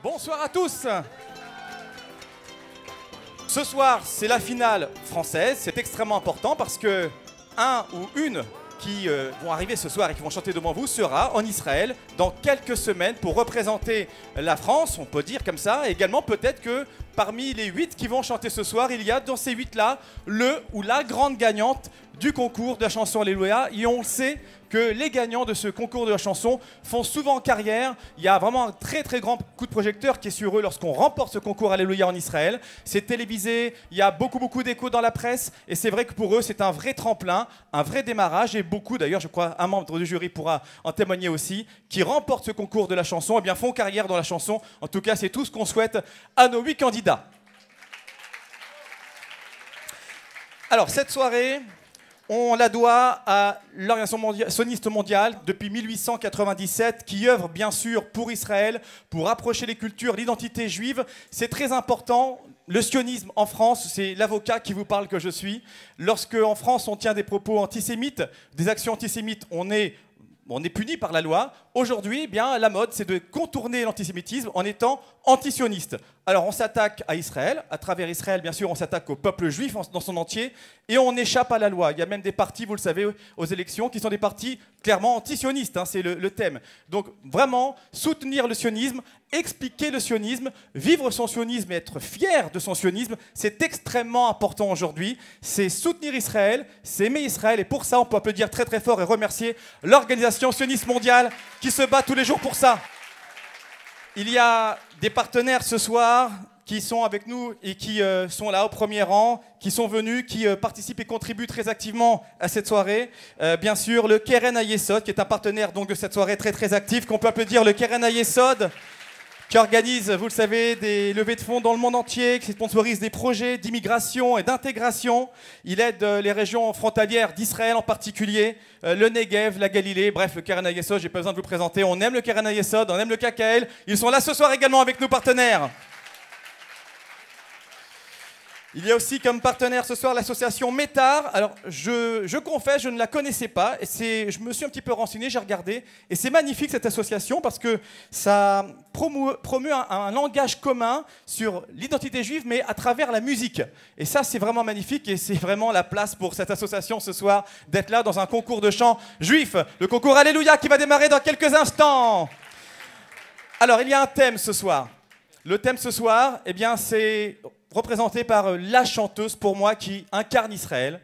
Bonsoir à tous. Ce soir, c'est la finale française. C'est extrêmement important parce que un ou une qui vont arriver ce soir et qui vont chanter devant vous sera en Israël dans quelques semaines pour représenter la France, on peut dire comme ça. Et également, peut-être que parmi les 8 qui vont chanter ce soir, il y a dans ces 8-là le ou la grande gagnante du concours de la chanson Alléluia. Et on sait que les gagnants de ce concours de la chanson font souvent carrière. Il y a vraiment un très très grand coup de projecteur qui est sur eux lorsqu'on remporte ce concours Alléluia en Israël. C'est télévisé, il y a beaucoup d'échos dans la presse et c'est vrai que pour eux c'est un vrai tremplin, un vrai démarrage et beaucoup d'ailleurs, je crois, un membre du jury pourra en témoigner aussi, qui remportent ce concours de la chanson, eh bien font carrière dans la chanson. En tout cas, c'est tout ce qu'on souhaite à nos 8 candidats. Alors cette soirée, on la doit à l'Organisation sioniste mondiale depuis 1897 qui œuvre bien sûr pour Israël, pour rapprocher les cultures, l'identité juive. C'est très important. Le sionisme en France, c'est l'avocat qui vous parle que je suis. Lorsque en France on tient des propos antisémites, des actions antisémites, on est puni par la loi. Aujourd'hui, eh bien, la mode, c'est de contourner l'antisémitisme en étant antisioniste. Alors, on s'attaque à Israël. À travers Israël, bien sûr, on s'attaque au peuple juif dans son entier. Et on échappe à la loi. Il y a même des partis, vous le savez, aux élections, qui sont des partis clairement antisionistes. Hein, c'est le thème. Donc, vraiment, soutenir le sionisme, expliquer le sionisme, vivre son sionisme et être fier de son sionisme, c'est extrêmement important aujourd'hui. C'est soutenir Israël, c'est aimer Israël. Et pour ça, on peut applaudir très très fort et remercier l'Organisation sioniste mondiale qui se bat tous les jours pour ça. Il y a des partenaires ce soir qui sont avec nous et qui sont là au premier rang, qui sont venus, qui participent et contribuent très activement à cette soirée. Bien sûr, le Keren Hayesod, qui est un partenaire donc, de cette soirée très très actif, qu'on peut applaudir, le Keren Hayesod, qui organise, vous le savez, des levées de fonds dans le monde entier, qui sponsorise des projets d'immigration et d'intégration. Il aide les régions frontalières d'Israël en particulier, le Negev, la Galilée, bref, le Keren Hayesod, j'ai pas besoin de vous présenter. On aime le Keren Hayesod, on aime le KKL. Ils sont là ce soir également avec nos partenaires. Il y a aussi comme partenaire ce soir l'association Métard. Alors, je confesse, je ne la connaissais pas. Je me suis un petit peu renseigné, j'ai regardé. Et c'est magnifique cette association parce que ça promeut un langage commun sur l'identité juive, mais à travers la musique. Et ça, c'est vraiment magnifique et c'est vraiment la place pour cette association ce soir d'être là dans un concours de chant juif. Le concours Alléluia qui va démarrer dans quelques instants. Alors, il y a un thème ce soir. Le thème ce soir, eh bien, c'est représenté par la chanteuse, pour moi, qui incarne Israël,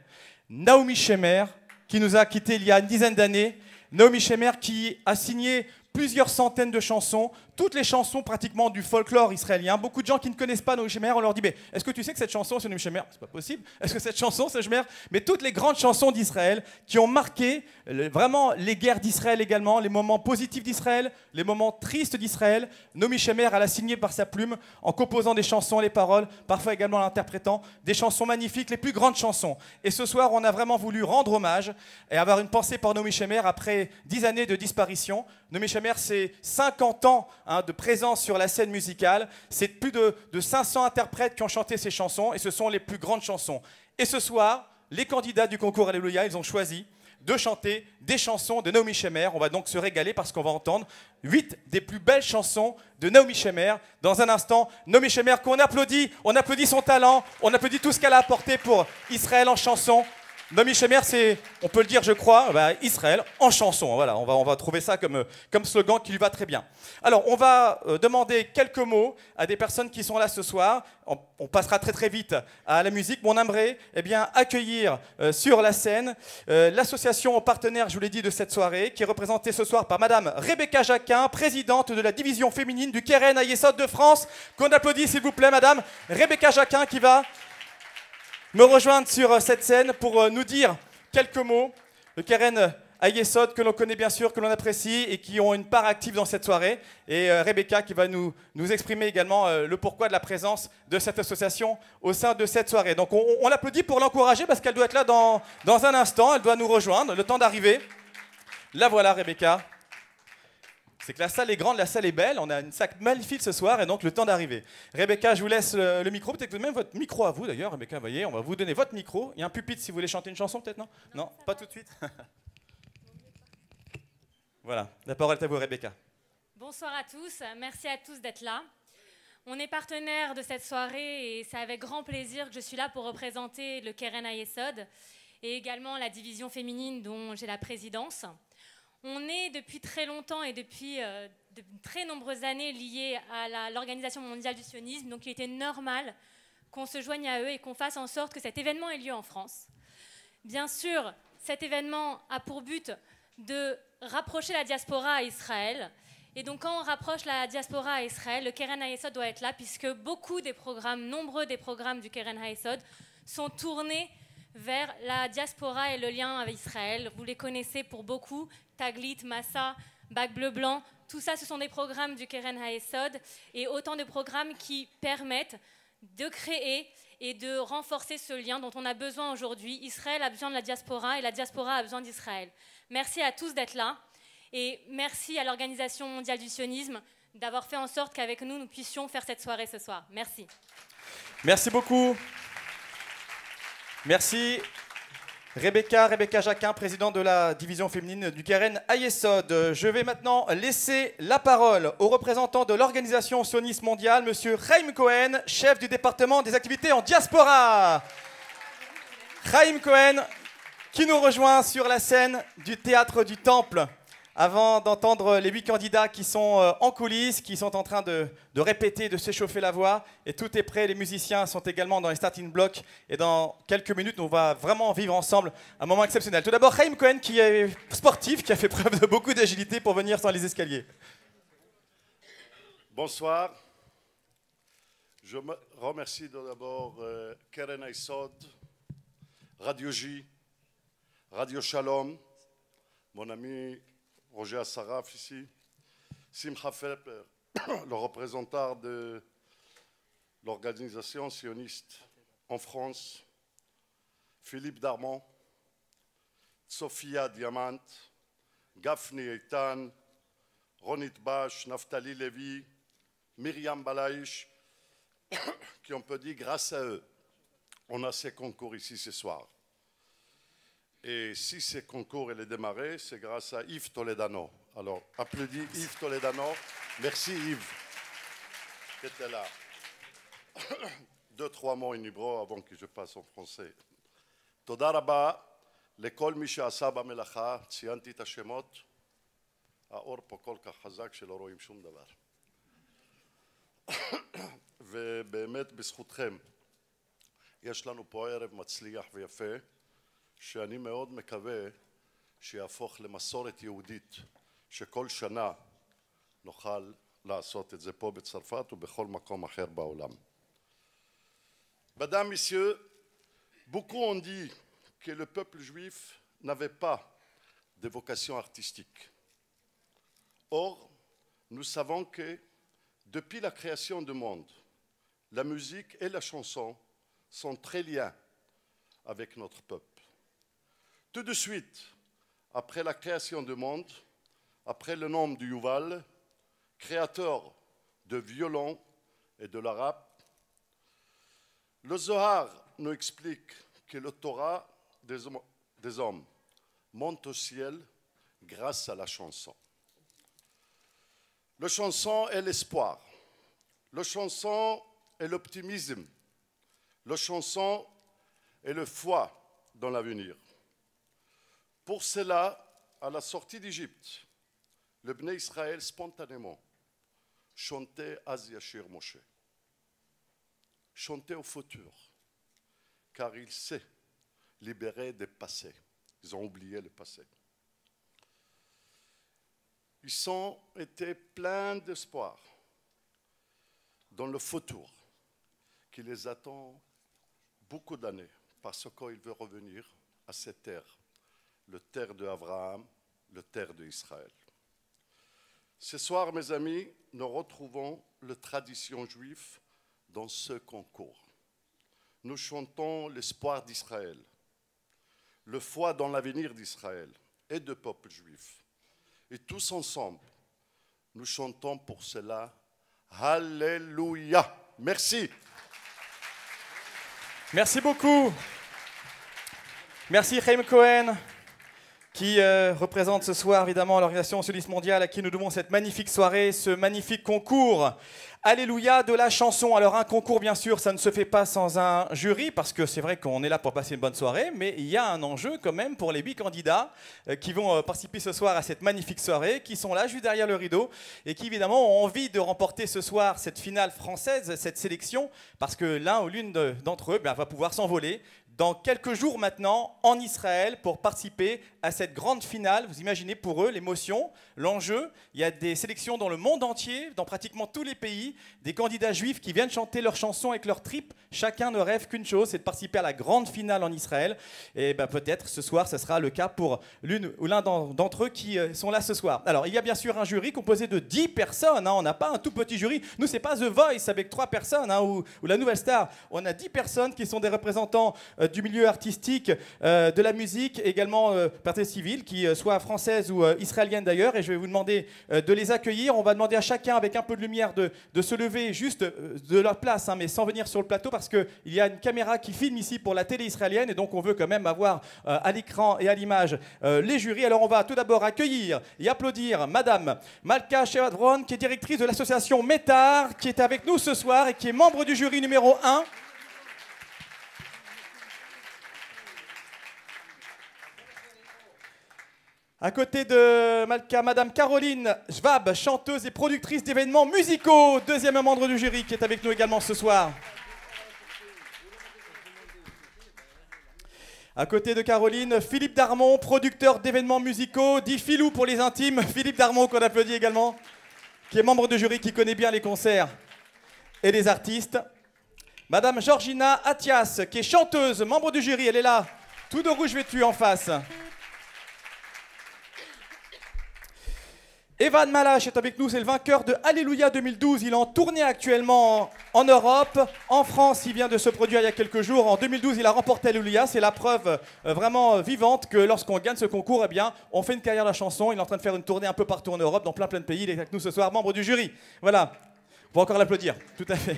Naomi Shemer, qui nous a quittés il y a une dizaine d'années. Naomi Shemer qui a signé plusieurs centaines de chansons, toutes les chansons pratiquement du folklore israélien. Beaucoup de gens qui ne connaissent pas Naomi Shemer, on leur dit mais est-ce que tu sais que cette chanson c'est Naomi Shemer? C'est pas possible. Est-ce que cette chanson c'est Shemer? Mais toutes les grandes chansons d'Israël qui ont marqué vraiment les guerres d'Israël également, les moments positifs d'Israël, les moments tristes d'Israël. Naomi Shemer, elle a signé par sa plume en composant des chansons, les paroles, parfois également en interprétant des chansons magnifiques, les plus grandes chansons. Et ce soir, on a vraiment voulu rendre hommage et avoir une pensée pour Naomi Shemer après 10 années de disparition. Naomi Shemer, c'est 50 ans de présence sur la scène musicale. C'est plus de 500 interprètes qui ont chanté ces chansons et ce sont les plus grandes chansons. Et ce soir, les candidats du concours Alléluia, ils ont choisi de chanter des chansons de Naomi Shemer. On va donc se régaler parce qu'on va entendre 8 des plus belles chansons de Naomi Shemer. Dans un instant, Naomi Shemer qu'on applaudit, on applaudit son talent, on applaudit tout ce qu'elle a apporté pour Israël en chanson. Naomi Shemer, c'est, on peut le dire, je crois, Israël en chanson. Voilà, on va trouver ça comme slogan qui lui va très bien. Alors, on va demander quelques mots à des personnes qui sont là ce soir. On passera très très vite à la musique. Mais on aimerait accueillir sur la scène l'association partenaire, je vous l'ai dit, de cette soirée, qui est représentée ce soir par Madame Rebecca Jacquin, présidente de la division féminine du Keren Hayesod de France. Qu'on applaudit, s'il vous plaît, Madame Rebecca Jacquin, qui va me rejoindre sur cette scène pour nous dire quelques mots. Le Keren Hayesod, que l'on connaît bien sûr, que l'on apprécie et qui ont une part active dans cette soirée. Et Rebecca qui va nous exprimer également le pourquoi de la présence de cette association au sein de cette soirée. Donc on l'applaudit pour l'encourager parce qu'elle doit être là dans un instant. Elle doit nous rejoindre, le temps d'arriver. La voilà, Rebecca. C'est que la salle est grande, la salle est belle, on a une salle magnifique ce soir et donc le temps d'arriver. Rebecca, je vous laisse le micro, peut-être même votre micro à vous d'ailleurs, Rebecca, voyez, on va vous donner votre micro. Il y a un pupitre si vous voulez chanter une chanson peut-être, non? Non, pas tout de suite. Voilà, la parole est à vous, Rebecca. Bonsoir à tous, merci à tous d'être là. On est partenaire de cette soirée et c'est avec grand plaisir que je suis là pour représenter le Keren Hayesod et également la division féminine dont j'ai la présidence. On est depuis très longtemps et depuis de très nombreuses années liés à l'Organisation mondiale du sionisme, donc il était normal qu'on se joigne à eux et qu'on fasse en sorte que cet événement ait lieu en France. Bien sûr, cet événement a pour but de rapprocher la diaspora à Israël. Et donc quand on rapproche la diaspora à Israël, le Keren Hayesod doit être là puisque beaucoup des programmes, nombreux des programmes du Keren Hayesod sont tournés vers la diaspora et le lien avec Israël. Vous les connaissez pour beaucoup, Taglit, Massa, Bac Bleu Blanc, tout ça ce sont des programmes du Keren Hayesod et autant de programmes qui permettent de créer et de renforcer ce lien dont on a besoin aujourd'hui. Israël a besoin de la diaspora et la diaspora a besoin d'Israël. Merci à tous d'être là. Et merci à l'Organisation mondiale du sionisme d'avoir fait en sorte qu'avec nous, nous puissions faire cette soirée ce soir. Merci. Merci beaucoup. Merci. Rebecca Jacquin, présidente de la division féminine du Keren Hayesod. Je vais maintenant laisser la parole au représentant de l'Organisation sioniste mondiale, M. Chaim Cohen, chef du département des activités en diaspora. Chaim Cohen, qui nous rejoint sur la scène du Théâtre du Temple. Avant d'entendre les 8 candidats qui sont en coulisses, qui sont en train de répéter, de s'échauffer la voix, et tout est prêt, les musiciens sont également dans les starting blocks, et dans quelques minutes, on va vraiment vivre ensemble un moment exceptionnel. Tout d'abord, Chaim Cohen, qui est sportif, qui a fait preuve de beaucoup d'agilité pour venir sur les escaliers. Bonsoir. Je remercie d'abord Keren Hayesod, Radio J, Radio Shalom, mon ami Roger Assaraf ici, Simcha Felper, le représentant de l'organisation sioniste en France, Philippe Darmon, Sophia Diamant, Gafni Eitan, Ronit Bash, Naftali Levy, Myriam Balaïch, qui on peut dire grâce à eux, on a ces concours ici ce soir. Et si ce concours est démarré, c'est grâce à Yves Toledano. Alors, applaudis Yves Toledano. Merci Yves, qui était là. 2-3 mots en hébreu avant que je passe en français. תודה רבה לכל מי שעשה במלאכה, ציינתי את השמות. האור פה כל כך חזק שלא רואים שום דבר. ובאמת בזכותכם יש לנו פה ערב מצליח ויפה, שאני מאוד מקווה שיהפוך למסורת יהודית, שכל שנה נוכל לעשות את זה פה בצרפת ובכל מקום אחר בעולם. Mesdames, Messieurs, beaucoup ont dit que le peuple juif n'avait pas de vocation artistique. Or, nous savons que depuis la création du monde, la musique et la chanson sont très liées avec notre peuple. Tout de suite, après la création du monde, après le nom de Yuval, créateur de violon et de l'arabe, le Zohar nous explique que le Torah des hommes monte au ciel grâce à la chanson. La chanson est l'espoir, la chanson est l'optimisme, la chanson est la foi dans l'avenir. Pour cela, à la sortie d'Égypte, le Bnei Israël spontanément chantait Az Yashir Moshe, chantait au futur, car il s'est libéré des passés. Ils ont oublié le passé. Ils ont été pleins d'espoir dans le futur qui les attend beaucoup d'années parce qu'il veut revenir à cette terre, le terre d'Abraham, le terre d'Israël. Ce soir, mes amis, nous retrouvons la tradition juive dans ce concours. Nous chantons l'espoir d'Israël, le foi dans l'avenir d'Israël et du peuple juif. Et tous ensemble, nous chantons pour cela Alléluia. Merci. Merci beaucoup. Merci Chaim Cohen, qui représente ce soir évidemment l'Organisation sioniste mondiale à qui nous devons cette magnifique soirée, ce magnifique concours. Alléluia de la chanson. Alors un concours, bien sûr, ça ne se fait pas sans un jury, parce que c'est vrai qu'on est là pour passer une bonne soirée, mais il y a un enjeu quand même pour les 8 candidats qui vont participer ce soir à cette magnifique soirée, qui sont là juste derrière le rideau, et qui évidemment ont envie de remporter ce soir cette finale française, cette sélection, parce que l'un ou l'une d'entre eux va pouvoir s'envoler dans quelques jours maintenant en Israël pour participer à cette grande finale. Vous imaginez pour eux l'émotion, l'enjeu. Il y a des sélections dans le monde entier, dans pratiquement tous les pays, des candidats juifs qui viennent chanter leurs chansons avec leurs tripes. Chacun ne rêve qu'une chose, c'est de participer à la grande finale en Israël. Et peut-être ce soir, ce sera le cas pour l'une ou l'un d'entre eux qui sont là ce soir. Alors, il y a bien sûr un jury composé de 10 personnes. On n'a pas un tout petit jury. Nous, c'est pas The Voice avec 3 personnes ou la Nouvelle Star. On a 10 personnes qui sont des représentants du milieu artistique, de la musique, également partie civile, qui soit française ou israélienne d'ailleurs, et je vais vous demander de les accueillir. On va demander à chacun, avec un peu de lumière, de se lever juste de leur place, mais sans venir sur le plateau, parce qu'il y a une caméra qui filme ici pour la télé israélienne, et donc on veut quand même avoir à l'écran et à l'image les jurys. Alors on va tout d'abord accueillir et applaudir Madame Malka Shevadron, qui est directrice de l'association Métard, qui est avec nous ce soir et qui est membre du jury numéro 1. À côté de Malka, Madame Caroline Schwab, chanteuse et productrice d'événements musicaux, deuxième membre du jury qui est avec nous également ce soir. À côté de Caroline, Philippe Darmon, producteur d'événements musicaux, dit Philou pour les intimes. Philippe Darmon qu'on applaudit également, qui est membre du jury, qui connaît bien les concerts et les artistes. Madame Georgina Athias, qui est chanteuse, membre du jury, elle est là, tout de rouge vêtu en face. Evan Malash est avec nous, c'est le vainqueur de Alléluia 2012. Il est en tournée actuellement en Europe. En France, il vient de se produire il y a quelques jours. En 2012, il a remporté Alléluia. C'est la preuve vraiment vivante que lorsqu'on gagne ce concours, eh bien, on fait une carrière de la chanson. Il est en train de faire une tournée un peu partout en Europe, dans plein de pays. Il est avec nous ce soir, membre du jury. Voilà, on va encore l'applaudir, tout à fait.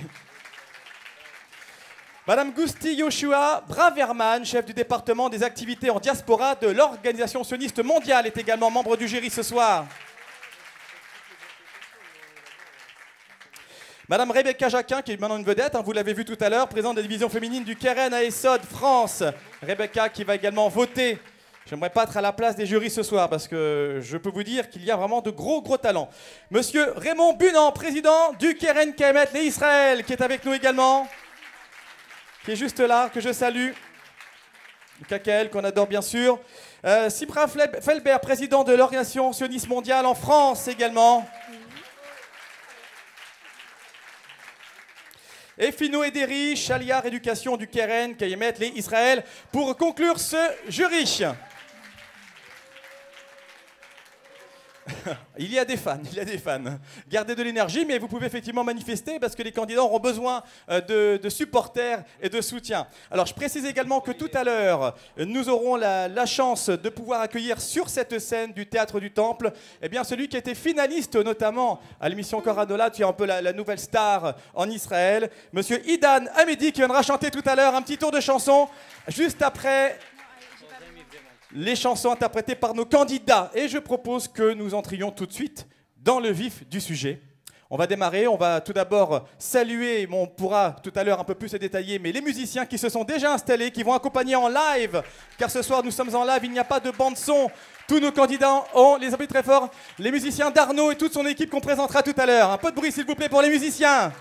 Madame Gusti Yoshua Braverman, chef du département des activités en diaspora de l'Organisation sioniste mondiale, est également membre du jury ce soir. Madame Rebecca Jacquin, qui est maintenant une vedette, vous l'avez vu tout à l'heure, présidente de la division féminine du Keren à Essod France. Rebecca qui va également voter. J'aimerais pas être à la place des jurys ce soir parce que je peux vous dire qu'il y a vraiment de gros talents. Monsieur Raymond Bunan, président du Keren Kemet les Israël, qui est avec nous également, qui est juste là, que je salue. Le KKL qu'on adore bien sûr. Sipra Felber, président de l'Organisation sioniste mondiale en France également. Et Fino Ederi, Chaliar Éducation du Keren, Kayemet, les Israël, pour conclure ce jury. Il y a des fans. Gardez de l'énergie, mais vous pouvez effectivement manifester parce que les candidats auront besoin de supporters et de soutien. Alors, je précise également que tout à l'heure, nous aurons la chance de pouvoir accueillir sur cette scène du Théâtre du Temple, eh bien, celui qui était finaliste notamment à l'émission Coranola, qui est un peu la nouvelle star en Israël, Monsieur Idan Hamedi, qui viendra chanter tout à l'heure un petit tour de chanson juste après les chansons interprétées par nos candidats. Et je propose que nous entrions tout de suite dans le vif du sujet. On va démarrer, on va tout d'abord saluer, on pourra tout à l'heure un peu plus se détailler, mais les musiciens qui se sont déjà installés, qui vont accompagner en live, car ce soir nous sommes en live, il n'y a pas de bande-son. Tous nos candidats ont, les applaudissements très forts, les musiciens d'Arnaud et toute son équipe qu'on présentera tout à l'heure. Un peu de bruit s'il vous plaît pour les musiciens.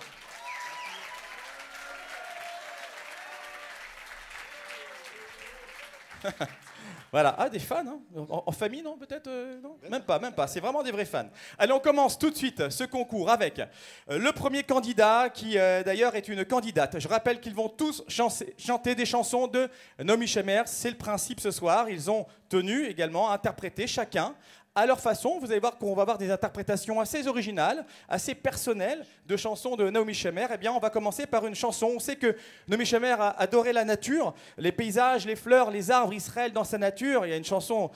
Voilà, des fans, hein. En famille, non, peut-être non, même pas, c'est vraiment des vrais fans. Allez, on commence tout de suite ce concours avec le premier candidat qui d'ailleurs est une candidate. Je rappelle qu'ils vont tous chanter des chansons de Naomi Shemer, c'est le principe ce soir. Ils ont tenu également à interpréter chacun à leur façon. Vous allez voir qu'on va avoir des interprétations assez originales, assez personnelles de chansons de Naomi Shemer. Eh bien, on va commencer par une chanson. On sait que Naomi Shemer a adoré la nature, les paysages, les fleurs, les arbres, Israël dans sa nature. Il y a une chanson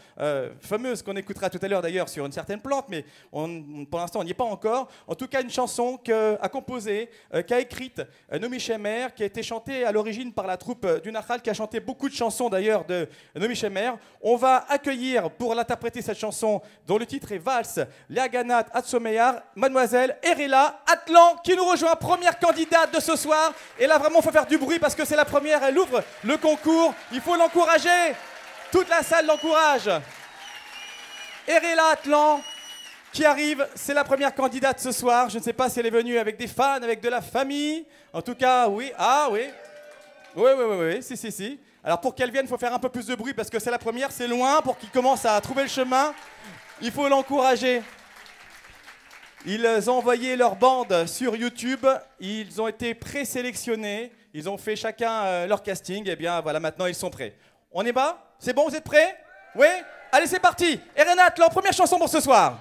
fameuse qu'on écoutera tout à l'heure d'ailleurs sur une certaine plante, mais pour l'instant, on n'y est pas encore. En tout cas, une chanson qu'a composée, qu'a écrite Naomi Shemer, qui a été chantée à l'origine par la troupe du Nachal, qui a chanté beaucoup de chansons d'ailleurs de Naomi Shemer. On va accueillir pour l'interpréter cette chanson, dont le titre est Vals, Leaganat Atsomeyar, mademoiselle Erela Atlan, qui nous rejoint, première candidate de ce soir. Et là, vraiment, il faut faire du bruit parce que c'est la première, elle ouvre le concours. Il faut l'encourager. Toute la salle l'encourage. Erela Atlan, qui arrive, c'est la première candidate ce soir. Je ne sais pas si elle est venue avec des fans, avec de la famille. En tout cas, oui. Ah, oui. Oui. Si. Alors, pour qu'elle vienne, il faut faire un peu plus de bruit parce que c'est la première, c'est loin. Pour qu'il commence à trouver le chemin, il faut l'encourager. Ils ont envoyé leur bande sur YouTube. Ils ont été présélectionnés. Ils ont fait chacun leur casting. Et bien, voilà, maintenant, ils sont prêts. On est bas? C'est bon, vous êtes prêts? Oui? Allez, c'est parti. Erela Atlan, première chanson pour ce soir.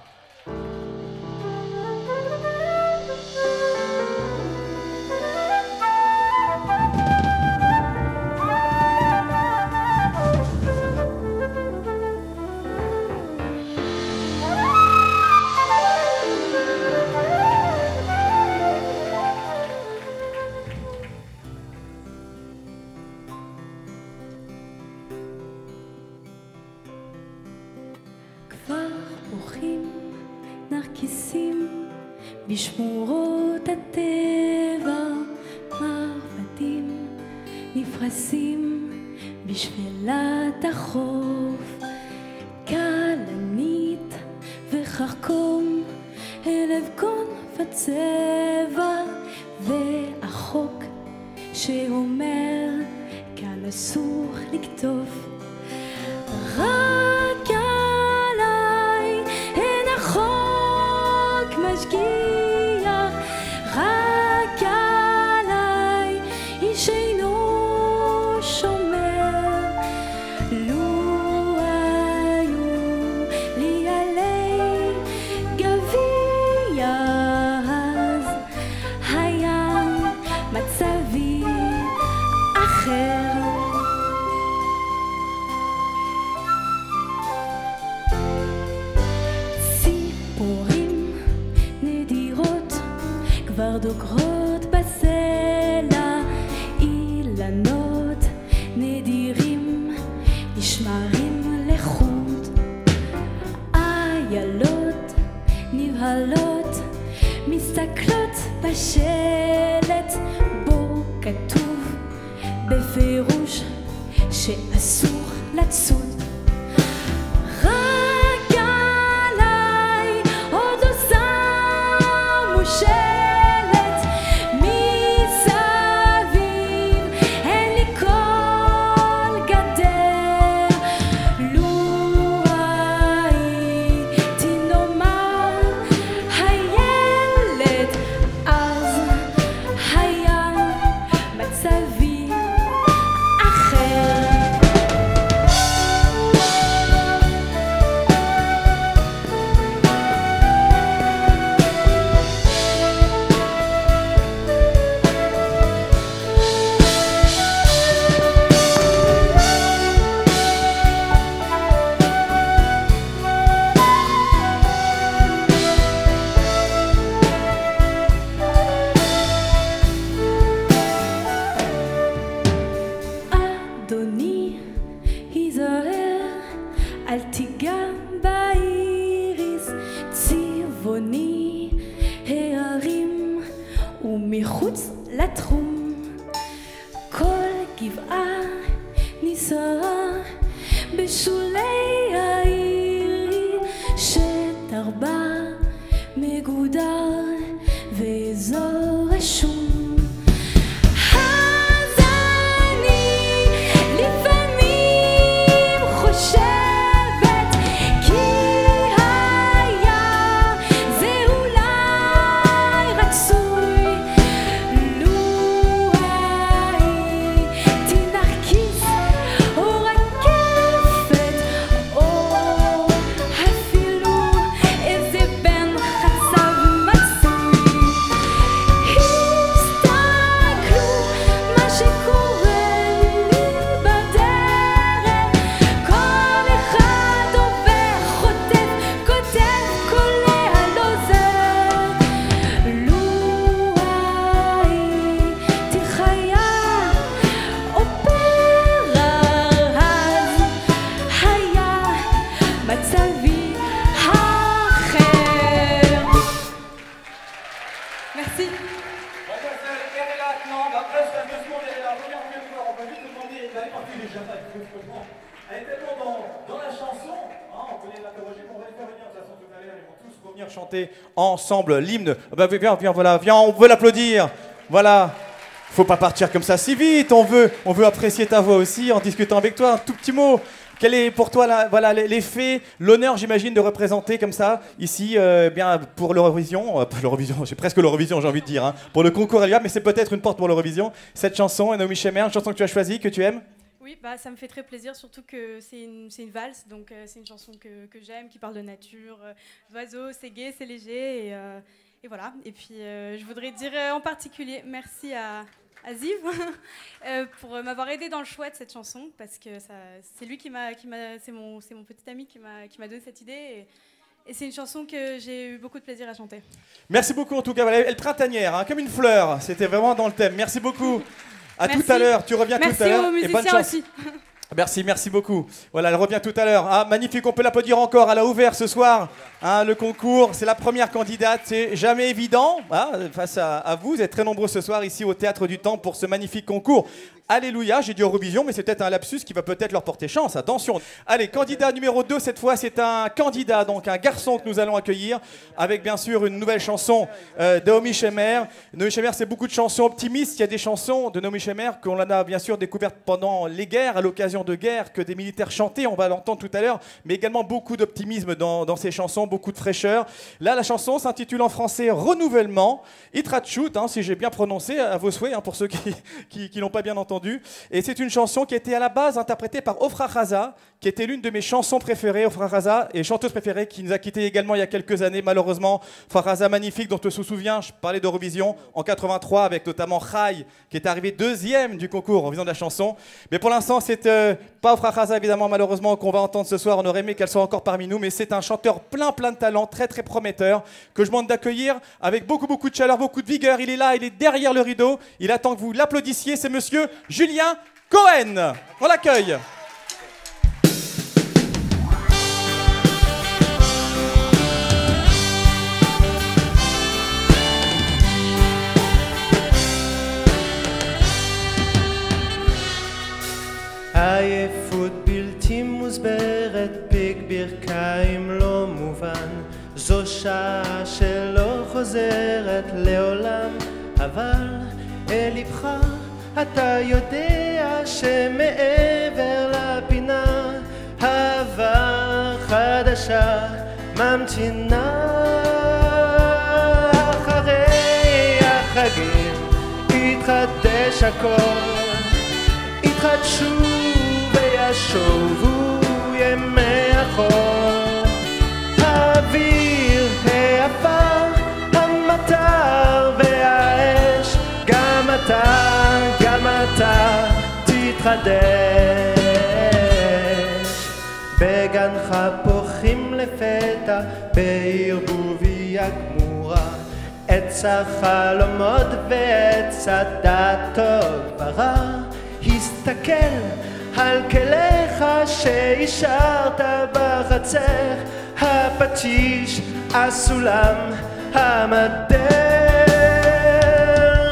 בשמורות הטבע מרבדים נפרסים בשפלת החוף כלנית וחרקום אלבקון וצבע והחוק שאומר כאן אסור לקטוף רק עליי אין החוק משגיח רק עליי איש אינו שומר לו היו לי עלי גביע אז היה מצבי אחר ציפורים נדירות כבר דוקרות בסלע אילנות נדירים נשמרים לחוט איילות נבהלות מסתכלות בשלט בו כתוב בפירוש שאסור לצוד רק עליי עוד לא שמו שלט מסביב אין לי כל גדר לו הייתי נאמר הילד אז היה מצבי אחר אדוני, היזהר, אל תיגע באיריס צבעוני הערים ומחוץ לתחום כל גבעה נישאה בשולי העיר שתרבה מגודר ואזור רשום אז אני לפעמים חושבת כי היה זה אולי רצוי לו הייתי נרקיס או רקפת Elle est tellement dans la chanson, hein, on peut les interroger, on va les faire venir de toute façon tout à l'heure, ils vont tous revenir chanter ensemble l'hymne. Bah, viens, voilà, viens, on veut l'applaudir. Voilà. Faut pas partir comme ça si vite, on veut apprécier ta voix aussi en discutant avec toi. Un tout petit mot. Quel est pour toi voilà, l'effet, l'honneur, j'imagine, de représenter comme ça, ici, bien pour l'Eurovision, j'ai presque l'Eurovision, j'ai envie de dire, hein, pour le concours Elia, mais c'est peut-être une porte pour l'Eurovision. Cette chanson, Naomi Shemer, une chanson que tu as choisie, que tu aimes? Oui, bah, ça me fait très plaisir, surtout que c'est une valse, donc c'est une chanson que j'aime, qui parle de nature, d'oiseaux, c'est gai, c'est léger, et voilà. Et puis je voudrais dire en particulier merci à Ziv pour m'avoir aidé dans le choix de cette chanson, parce que c'est lui c'est mon petit ami qui m'a donné cette idée, et c'est une chanson que j'ai eu beaucoup de plaisir à chanter. Merci beaucoup en tout cas, voilà, elle printanière, hein, comme une fleur, c'était vraiment dans le thème. Merci beaucoup. À Merci. tout à l'heure, tu reviens Merci tout à l'heure. aux musiciens et bonne chance. aussi. Merci beaucoup. Voilà, elle revient tout à l'heure. Ah, magnifique, on peut l'applaudir encore. Elle a ouvert ce soir le concours. C'est la première candidate. C'est jamais évident face à vous. Vous êtes très nombreux ce soir ici au Théâtre du Temple pour ce magnifique concours. Alléluia, j'ai dit Eurovision, mais c'est peut-être un lapsus qui va peut-être leur porter chance. Attention. Allez, candidat numéro 2, cette fois, c'est un candidat, donc un garçon que nous allons accueillir, avec bien sûr une nouvelle chanson de Naomi Shemer. Naomi Shemer, c'est beaucoup de chansons optimistes. Il y a des chansons de Naomi Shemer qu'on a bien sûr découvertes pendant les guerres, à l'occasion de guerres, que des militaires chantaient, on va l'entendre tout à l'heure, mais également beaucoup d'optimisme dans ces chansons, beaucoup de fraîcheur. Là, la chanson s'intitule en français Renouvellement. Itratchout, si j'ai bien prononcé, à vos souhaits, pour ceux qui n'ont pas bien entendu. Et c'est une chanson qui a été à la base interprétée par Ofra Haza, qui était l'une de mes chansons préférées, Ofra Haza, et chanteuse préférée, qui nous a quittés également il y a quelques années, malheureusement. Ofra Haza, magnifique, dont on se souvient, je parlais d'Eurovision en 83, avec notamment Rai, qui est arrivé deuxième du concours Eurovision de la chanson. Mais pour l'instant, c'est pas Ofra Haza, évidemment, malheureusement, qu'on va entendre ce soir. On aurait aimé qu'elle soit encore parmi nous, mais c'est un chanteur plein de talent, très prometteur, que je demande d'accueillir avec beaucoup de chaleur, beaucoup de vigueur. Il est là, il est derrière le rideau. Il attend que vous l'applaudissiez. C'est monsieur Julien Cohen. On l'accueille. עייפות בלתי מוסברת, פיק ברכיים לא מובן, זו שעה שלא חוזרת לעולם, אבל אל לבך אתה יודע שמעבר לפינה אהבה חדשה ממתינה. אחרי החגים יתחדש הכל, יתחדשו וישובו ימי החול, האוויר, העפר, המטר והאש, גם אתה תתחדש. בגנך פוחים לפתע בערבוביה גמורה, עץ החלומות ועץ הדת גברה. הסתכל על כליך שהשארת בחצר, הפטיש, הסולם, המדר.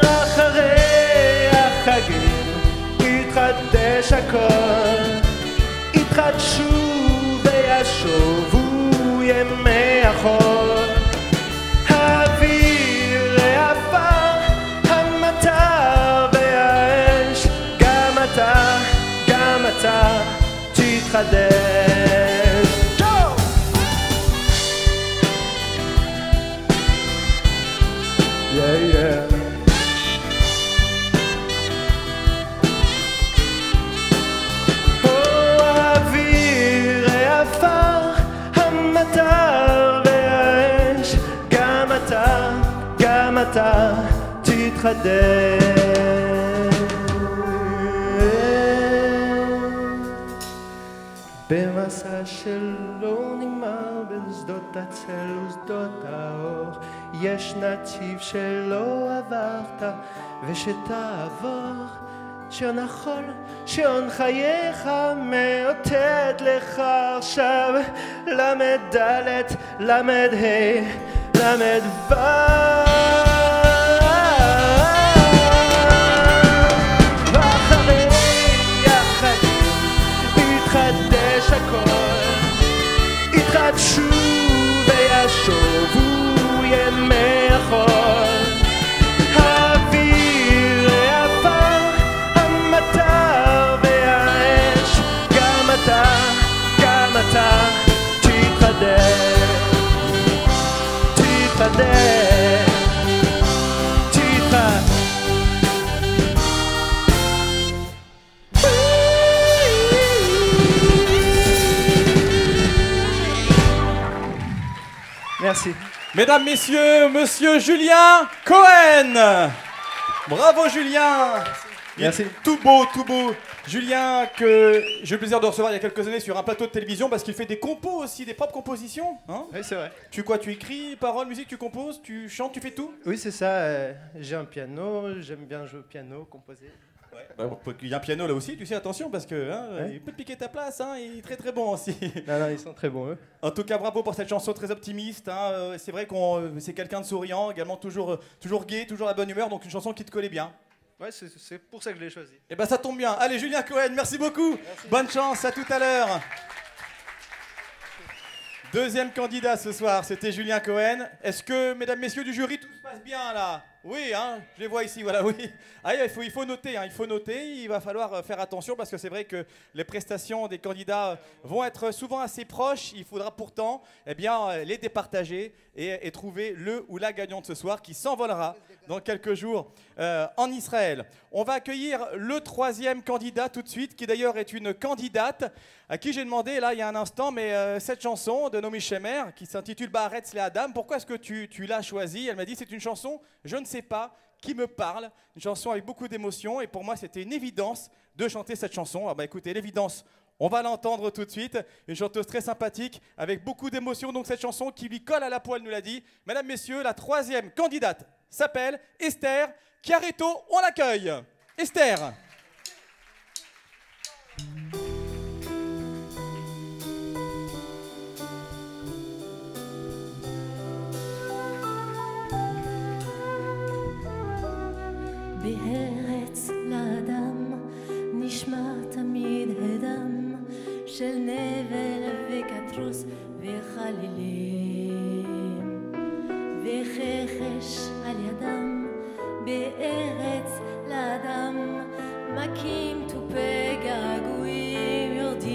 אחרי החגים יתחדש הכל, יתחדשו וישובו ימי החול, האוויר, העפר, המטר והאש, גם אתה תתחדש. האוויר, העפר, המטר והאש, גם אתה תתחדש. במסע שלא נגמר בין שדות הצל ושדות האור, יש נתיב שלא עברת ושתעבור, שעון החול, שעון חייך מאותת לך עכשיו, למד ד' למד ה' למד ו'. אחרי החגים Mesdames, messieurs, monsieur Julien Cohen. Bravo Julien. Merci. Tout beau, tout beau. Julien, que j'ai eu le plaisir de recevoir il y a quelques années sur un plateau de télévision parce qu'il fait des compos aussi, des propres compositions. Hein, Oui, c'est vrai. tu écris, paroles, musique, tu composes, tu chantes, tu fais tout. Oui, c'est ça. J'ai un piano, j'aime bien jouer au piano, composer. Bah, il y a un piano là aussi, tu sais, attention parce que Ouais. il peut te piquer ta place, hein, il est très très bon aussi. Non, non, ils sont très bons, eux. En tout cas, bravo pour cette chanson très optimiste. Hein. C'est vrai que c'est quelqu'un de souriant, également toujours gai, toujours à bonne humeur, donc une chanson qui te collait bien. Ouais, c'est pour ça que je l'ai choisi. Et ben ça tombe bien. Allez, Julien Cohen, merci beaucoup. Merci. Bonne chance, à tout à l'heure. Deuxième candidat ce soir, c'était Julien Cohen. Est-ce que, mesdames, messieurs du jury, tout se passe bien là? Oui, hein, je les vois ici, voilà, oui. Ah, il faut noter, hein, il faut noter, il va falloir faire attention parce que c'est vrai que les prestations des candidats vont être souvent assez proches. Il faudra pourtant les départager et trouver le ou la gagnante ce soir qui s'envolera dans quelques jours en Israël. On va accueillir le troisième candidat tout de suite, qui d'ailleurs est une candidate à qui j'ai demandé là il y a un instant, mais cette chanson de Naomi Shemer qui s'intitule Baaretz Le'Adam, pourquoi est-ce que tu l'as choisie? Elle m'a dit c'est une chanson, je ne sais pas, qui me parle, une chanson avec beaucoup d'émotion et pour moi c'était une évidence de chanter cette chanson. Ah bah écoutez, l'évidence, on va l'entendre tout de suite, une chanteuse très sympathique avec beaucoup d'émotion, donc cette chanson qui lui colle à la peau, elle nous l'a dit. Mesdames, messieurs, la troisième candidate s'appelle Esther Chiaretto, on l'accueille. Esther. בארץ לאדם נשמע תמיד הדם של נבל וקטרוס וחלילים וחרש על ידם בארץ לאדם מכים תופי געגועים יורדים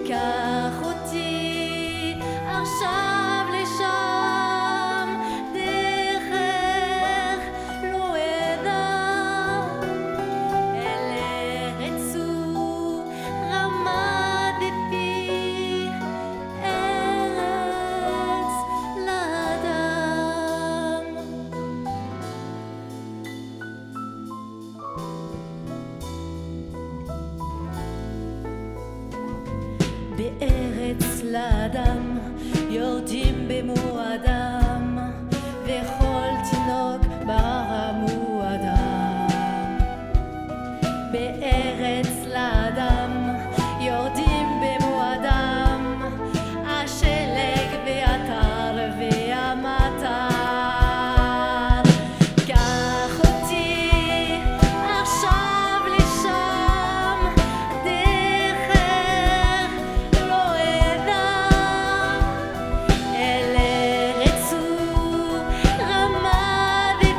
קח אותי עכשיו לשם דרך לא אדע אל ארץ רמדתי ארץ לאדם בארץ לאדם יורדים במועדם וכל תינוק ברם הוא אדם בארץ לאדם יורדים במועדם השלג והקר והמטר קח אותי עכשיו לשם דרך לא אדע אל ארץ רמדתי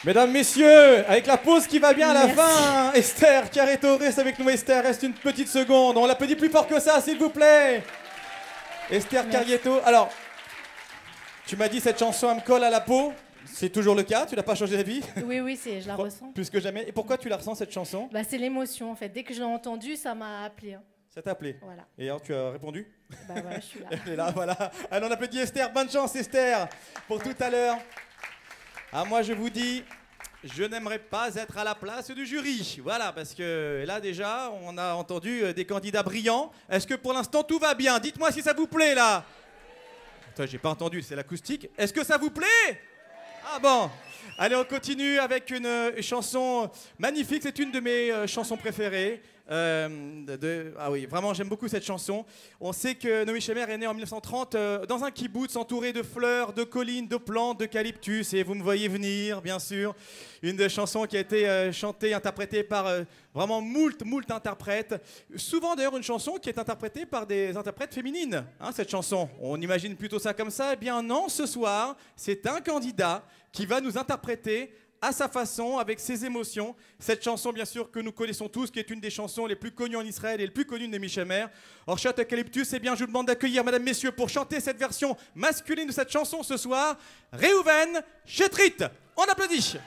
Mesdames, messieurs, avec la pause qui va bien à la Merci. fin, Esther Carretto reste avec nous. Esther, reste une petite seconde. On l'applaudit plus fort que ça, s'il vous plaît. Esther Carretto. Alors, tu m'as dit cette chanson, elle me colle à la peau. C'est toujours le cas, tu n'as pas changé d'avis? Oui, oui, je la ressens. Plus que jamais. Et pourquoi tu la ressens, cette chanson? Bah, c'est l'émotion, en fait. Dès que je l'ai entendue, ça m'a appelé. Hein. Ça t'a appelé? Voilà. Et alors, tu as répondu? Bah voilà, je suis là. Elle est là, voilà. Allez, on applaudit Esther. Bonne chance, Esther, pour tout à l'heure. Ah, moi, je vous dis, je n'aimerais pas être à la place du jury. Voilà, parce que là, déjà, on a entendu des candidats brillants. Est-ce que pour l'instant, tout va bien? Dites-moi si ça vous plaît, là. Attends, j'ai pas entendu, c'est l'acoustique. Est-ce que ça vous plaît? Ah bon. Allez, on continue avec une chanson magnifique. C'est une de mes chansons préférées. Ah oui, vraiment, j'aime beaucoup cette chanson. On sait que Naomi Shemer est née en 1930 dans un kibboutz entouré de fleurs, de collines, de plantes, d'eucalyptus. Et vous me voyez venir, bien sûr. Une des chansons qui a été chantée, interprétée par vraiment moult interprètes. Souvent, d'ailleurs, une chanson qui est interprétée par des interprètes féminines, hein, cette chanson. On imagine plutôt ça comme ça. Eh bien non, ce soir, c'est un candidat qui va nous interpréter à sa façon, avec ses émotions. Cette chanson, bien sûr, que nous connaissons tous, qui est une des chansons les plus connues en Israël et les plus connues de Naomi Shemer. Orchat Eucalyptus, eh bien, je vous demande d'accueillir, mesdames, messieurs, pour chanter cette version masculine de cette chanson ce soir, Reuven Shetrit. On applaudit.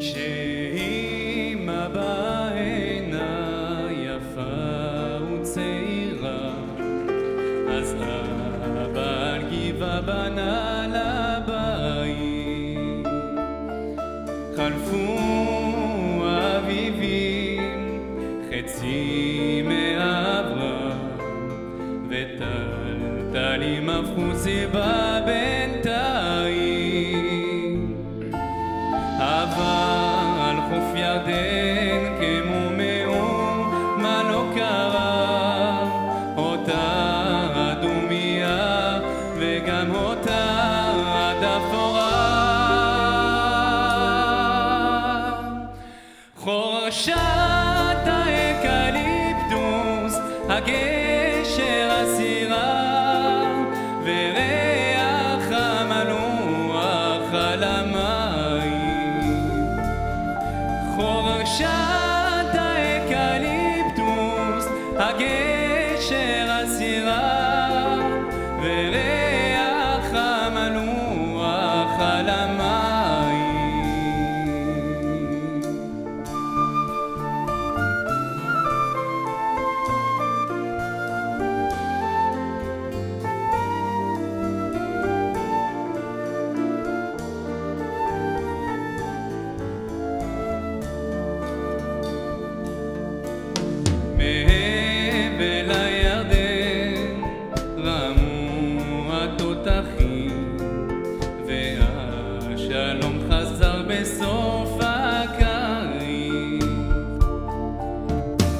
כשאימא בעינה יפה וצעירה, אז אבא על גבעה בנה לבית. חלפו אביבים, חצי מאברהם, וטלטלים הפכו סיבה בינתיים. אבל חוף ירדן כמו מאום, מה לא קרה? אותה אדומיה וגם אותה הדפורה. חורשת האקליפטוס, הגשר הסירה, וריח המלוח על המים. חורשת האקליפטוס, הגשר הסירה, וריח המלוח על המים. מעבר לירדן רמו התותחים, והשלום חזר בסוף הקיץ.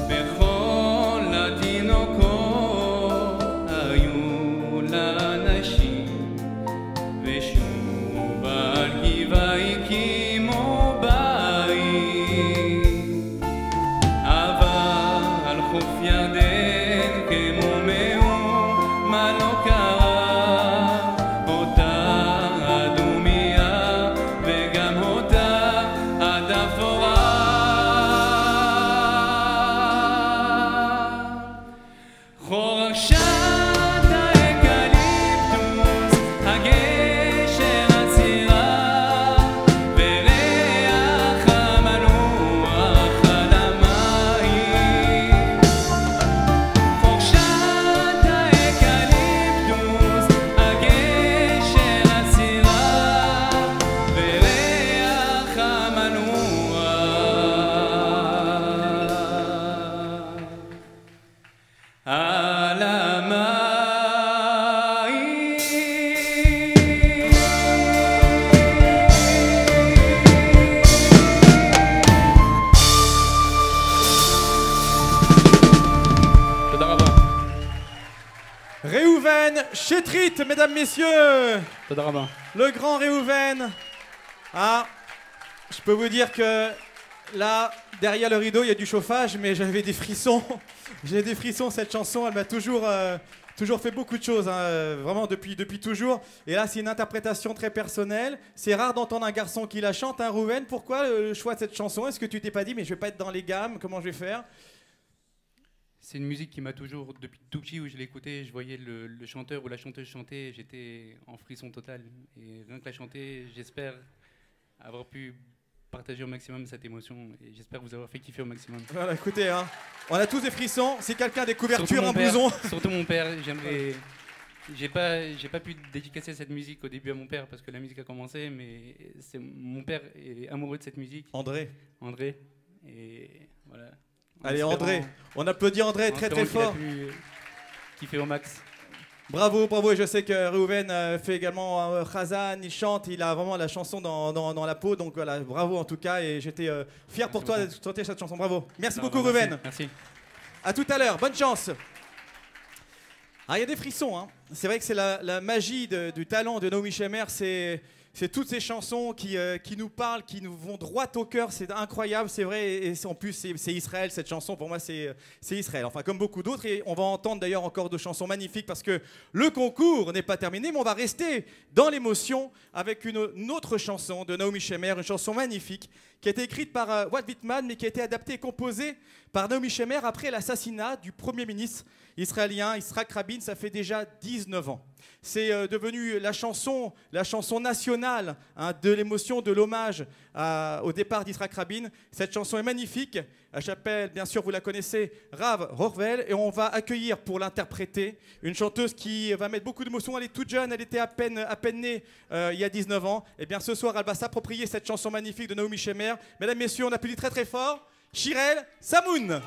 וכל התינוקות היו לאנשים, ושוב על גבעה הקימו בית. אבל חוף ירדן כמו מאום, מה לא קרה? אותה אדומיה וגם אותה הדפורה. חורשת האקליפטוס, הגשר הסירה, וריח המלוח על המים. חורשת האקליפטוס, הגשר הסירה, וריח המלוח על המים. Réhouven Chetrit, mesdames, messieurs. תודה רבה. Le grand Réhouven. Ah, je peux vous dire que là, derrière le rideau, il y a du chauffage, mais j'avais des frissons. J'ai des frissons, cette chanson, elle m'a toujours fait beaucoup de choses, hein, vraiment depuis toujours. Et là, c'est une interprétation très personnelle. C'est rare d'entendre un garçon qui la chante, hein, Réhouven. Pourquoi le choix de cette chanson? Est-ce que tu t'es pas dit, mais je vais pas être dans les gammes, comment je vais faire? C'est une musique qui m'a toujours, depuis tout petit où je l'écoutais, je voyais le chanteur ou la chanteuse chanter, j'étais en frisson total. Et rien que la chanter, j'espère avoir pu partager au maximum cette émotion et j'espère vous avoir fait kiffer au maximum. Voilà, écoutez, hein, on a tous des frissons. Si quelqu'un a des couvertures, Surtout mon un père, blouson. Surtout mon père, j'aimerais. J'ai pas pu dédicacer cette musique au début à mon père parce que la musique a commencé, mais c'est mon père est amoureux de cette musique. André. Et voilà. Allez, André, on applaudit André très très fort. Kiffer au max. Bravo, bravo. Et je sais que Réhouven fait également Khazan, il chante, il a vraiment la chanson dans la peau. Donc voilà, bravo en tout cas. Et j'étais fier pour toi de chanter cette chanson. Bravo. Merci beaucoup, Réhouven. Merci. À tout à l'heure. Bonne chance. Ah, il y a des frissons. Hein. C'est vrai que c'est la magie du talent de Naomi Shemer. C'est toutes ces chansons qui nous parlent, qui nous vont droit au cœur. C'est incroyable, c'est vrai. Et en plus, c'est Israël, cette chanson. Pour moi, c'est Israël. Enfin, comme beaucoup d'autres. Et on va entendre d'ailleurs encore de chansons magnifiques parce que le concours n'est pas terminé. Mais on va rester dans l'émotion avec une autre chanson de Naomi Shemer. Une chanson magnifique qui a été écrite par Walt Whitman, mais qui a été adaptée et composée par Naomi Shemer après l'assassinat du Premier ministre israélien, Yitzhak Rabin. Ça fait déjà 19 ans. C'est devenu la chanson nationale, hein, de l'émotion, de l'hommage au départ d'Yitzhak Rabin. Cette chanson est magnifique. Elle s'appelle, bien sûr, vous la connaissez, Rav Horvel. Et on va accueillir pour l'interpréter une chanteuse qui va mettre beaucoup d'émotion. Elle est toute jeune, elle était à peine née il y a 19 ans. Et bien ce soir, elle va s'approprier cette chanson magnifique de Naomi Shemer. Mesdames, messieurs, on applaudit très très fort Shirel Samoun.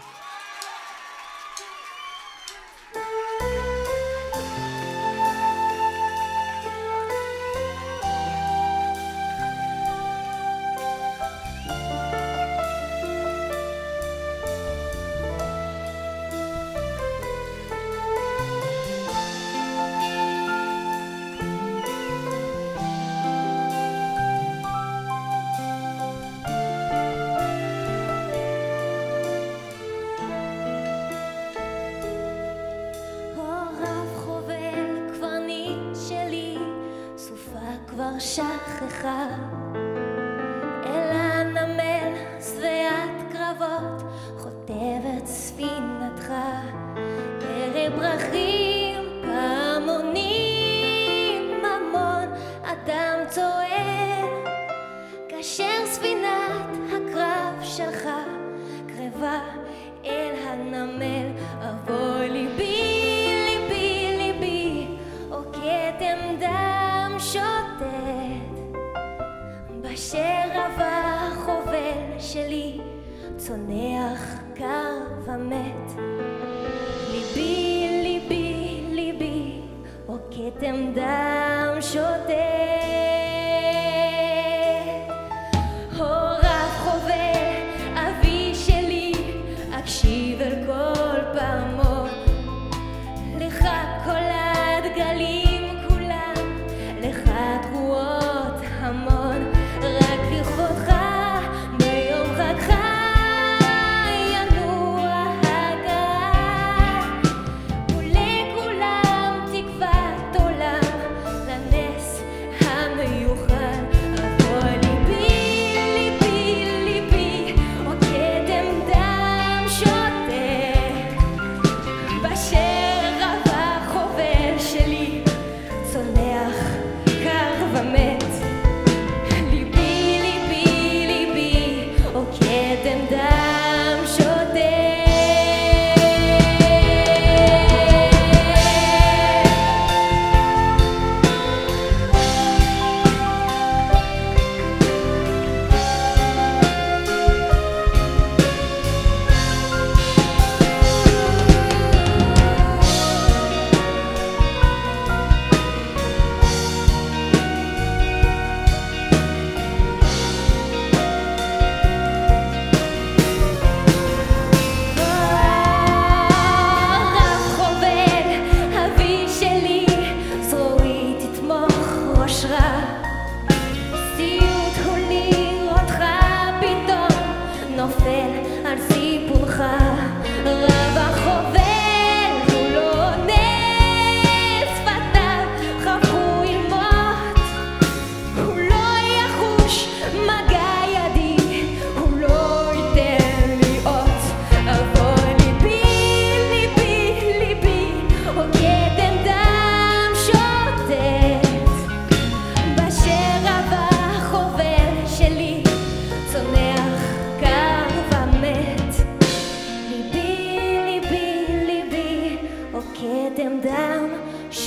שכחה אל הנמל שבעת קרבות חוטבת ספינתך ערב פרחים פעמונים המון אדם צועד כאשר ספינת הקרב שלך קרבה אל הנמל אבוי ליבי ליבי ליבי או כתם דם שוטט בשרב החובל שלי צונח קר ומת ליבי ליבי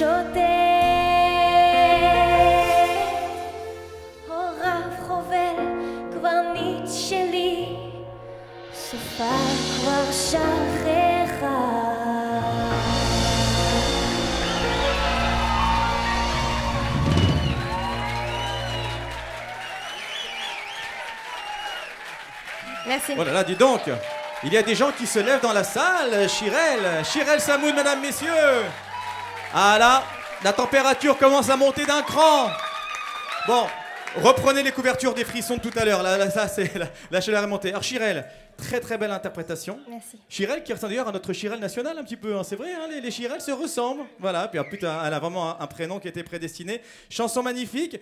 שותת, הוריו חובל קברניט שלי, סופה כבר שכחה. Merci. Oh là là, dis donc, il y a des gens qui se lèvent dans la salle. Chirel Samoun, mesdames, messieurs. Ah là, la température commence à monter d'un cran. Bon, reprenez les couvertures des frissons de tout à l'heure. Là, ça, c'est la chaleur est montée. Alors Chirel, très belle interprétation. Merci. Chirel qui ressemble d'ailleurs à notre Chirel national un petit peu, hein. C'est vrai, hein, les Chirel se ressemblent. Voilà, puis putain, elle a vraiment un prénom qui était prédestiné. Chanson magnifique.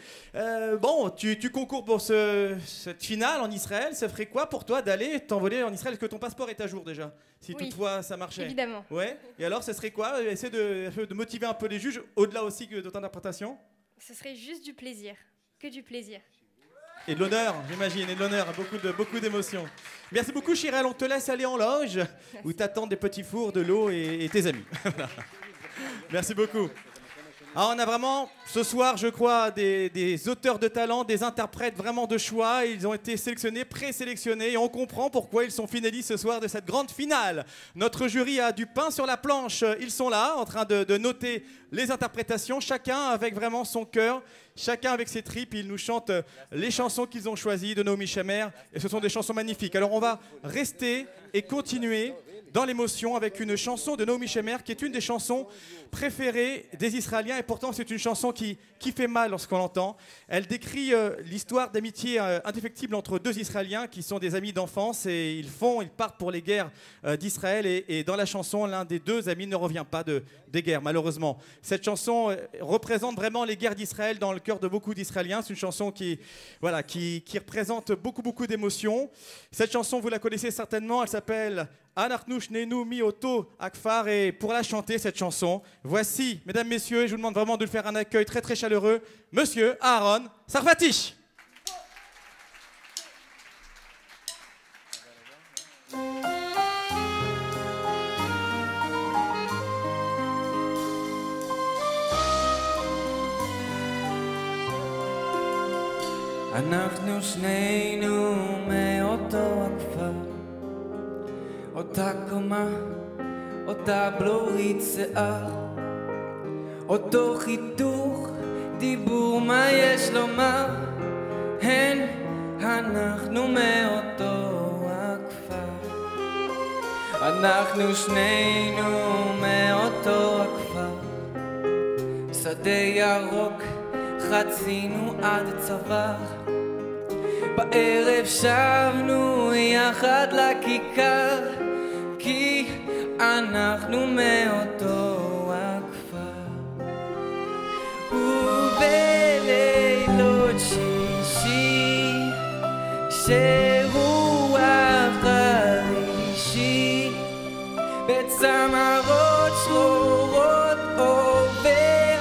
Bon, tu concours pour cette finale en Israël. Ça ferait quoi pour toi d'aller t'envoler en Israël? Est-ce que ton passeport est à jour déjà? Si Oui, toutefois ça marchait. évidemment. Ouais. Et alors, ce serait quoi? Essayer de motiver un peu les juges, au-delà aussi que de ton interprétation? Ce serait juste du plaisir, que du plaisir. Et de l'honneur, j'imagine, et de l'honneur, beaucoup d'émotions. Merci beaucoup, Chirel. On te laisse aller en loge, où t'attendent des petits fours, de l'eau et tes amis. Merci beaucoup. Alors, on a vraiment, ce soir, je crois, des auteurs de talent, des interprètes vraiment de choix. Ils ont été sélectionnés, présélectionnés, et on comprend pourquoi ils sont finalistes ce soir de cette grande finale. Notre jury a du pain sur la planche. Ils sont là, en train de noter les interprétations, chacun avec vraiment son cœur, chacun avec ses tripes. Ils nous chantent les chansons qu'ils ont choisies de Naomi Shemer, et ce sont des chansons magnifiques. Alors, on va rester et continuer dans l'émotion avec une chanson de Naomi Shemer qui est une des chansons préférées des Israéliens, et pourtant c'est une chanson qui fait mal lorsqu'on l'entend. Elle décrit l'histoire d'amitié indéfectible entre deux Israéliens qui sont des amis d'enfance, et ils partent pour les guerres d'Israël, et dans la chanson l'un des deux amis ne revient pas des guerres, malheureusement. Cette chanson représente vraiment les guerres d'Israël dans le cœur de beaucoup d'Israéliens. C'est une chanson qui représente beaucoup d'émotions. Cette chanson, vous la connaissez certainement, elle s'appelle Anachnu Shnenu Mi Oto Akfar, et pour la chanter, cette chanson, voici, mesdames, messieurs, et je vous demande vraiment de faire un accueil très chaleureux, monsieur Aaron Sarfati. אנחנו שנינו מאותו הכפר, אותה קומה, אותה בלורית שיער, אותו חיתוך, דיבור מה יש לומר, אנחנו מאותו הכפר, אנחנו שנינו מאותו הכפר, שדה ירוק חצינו עד צוואר, בערב שבנו יחד לכיכר, כי אנחנו מאותו הכפר. ובלילות שישי כשרוח חרישי בצמרות שחורות עובר,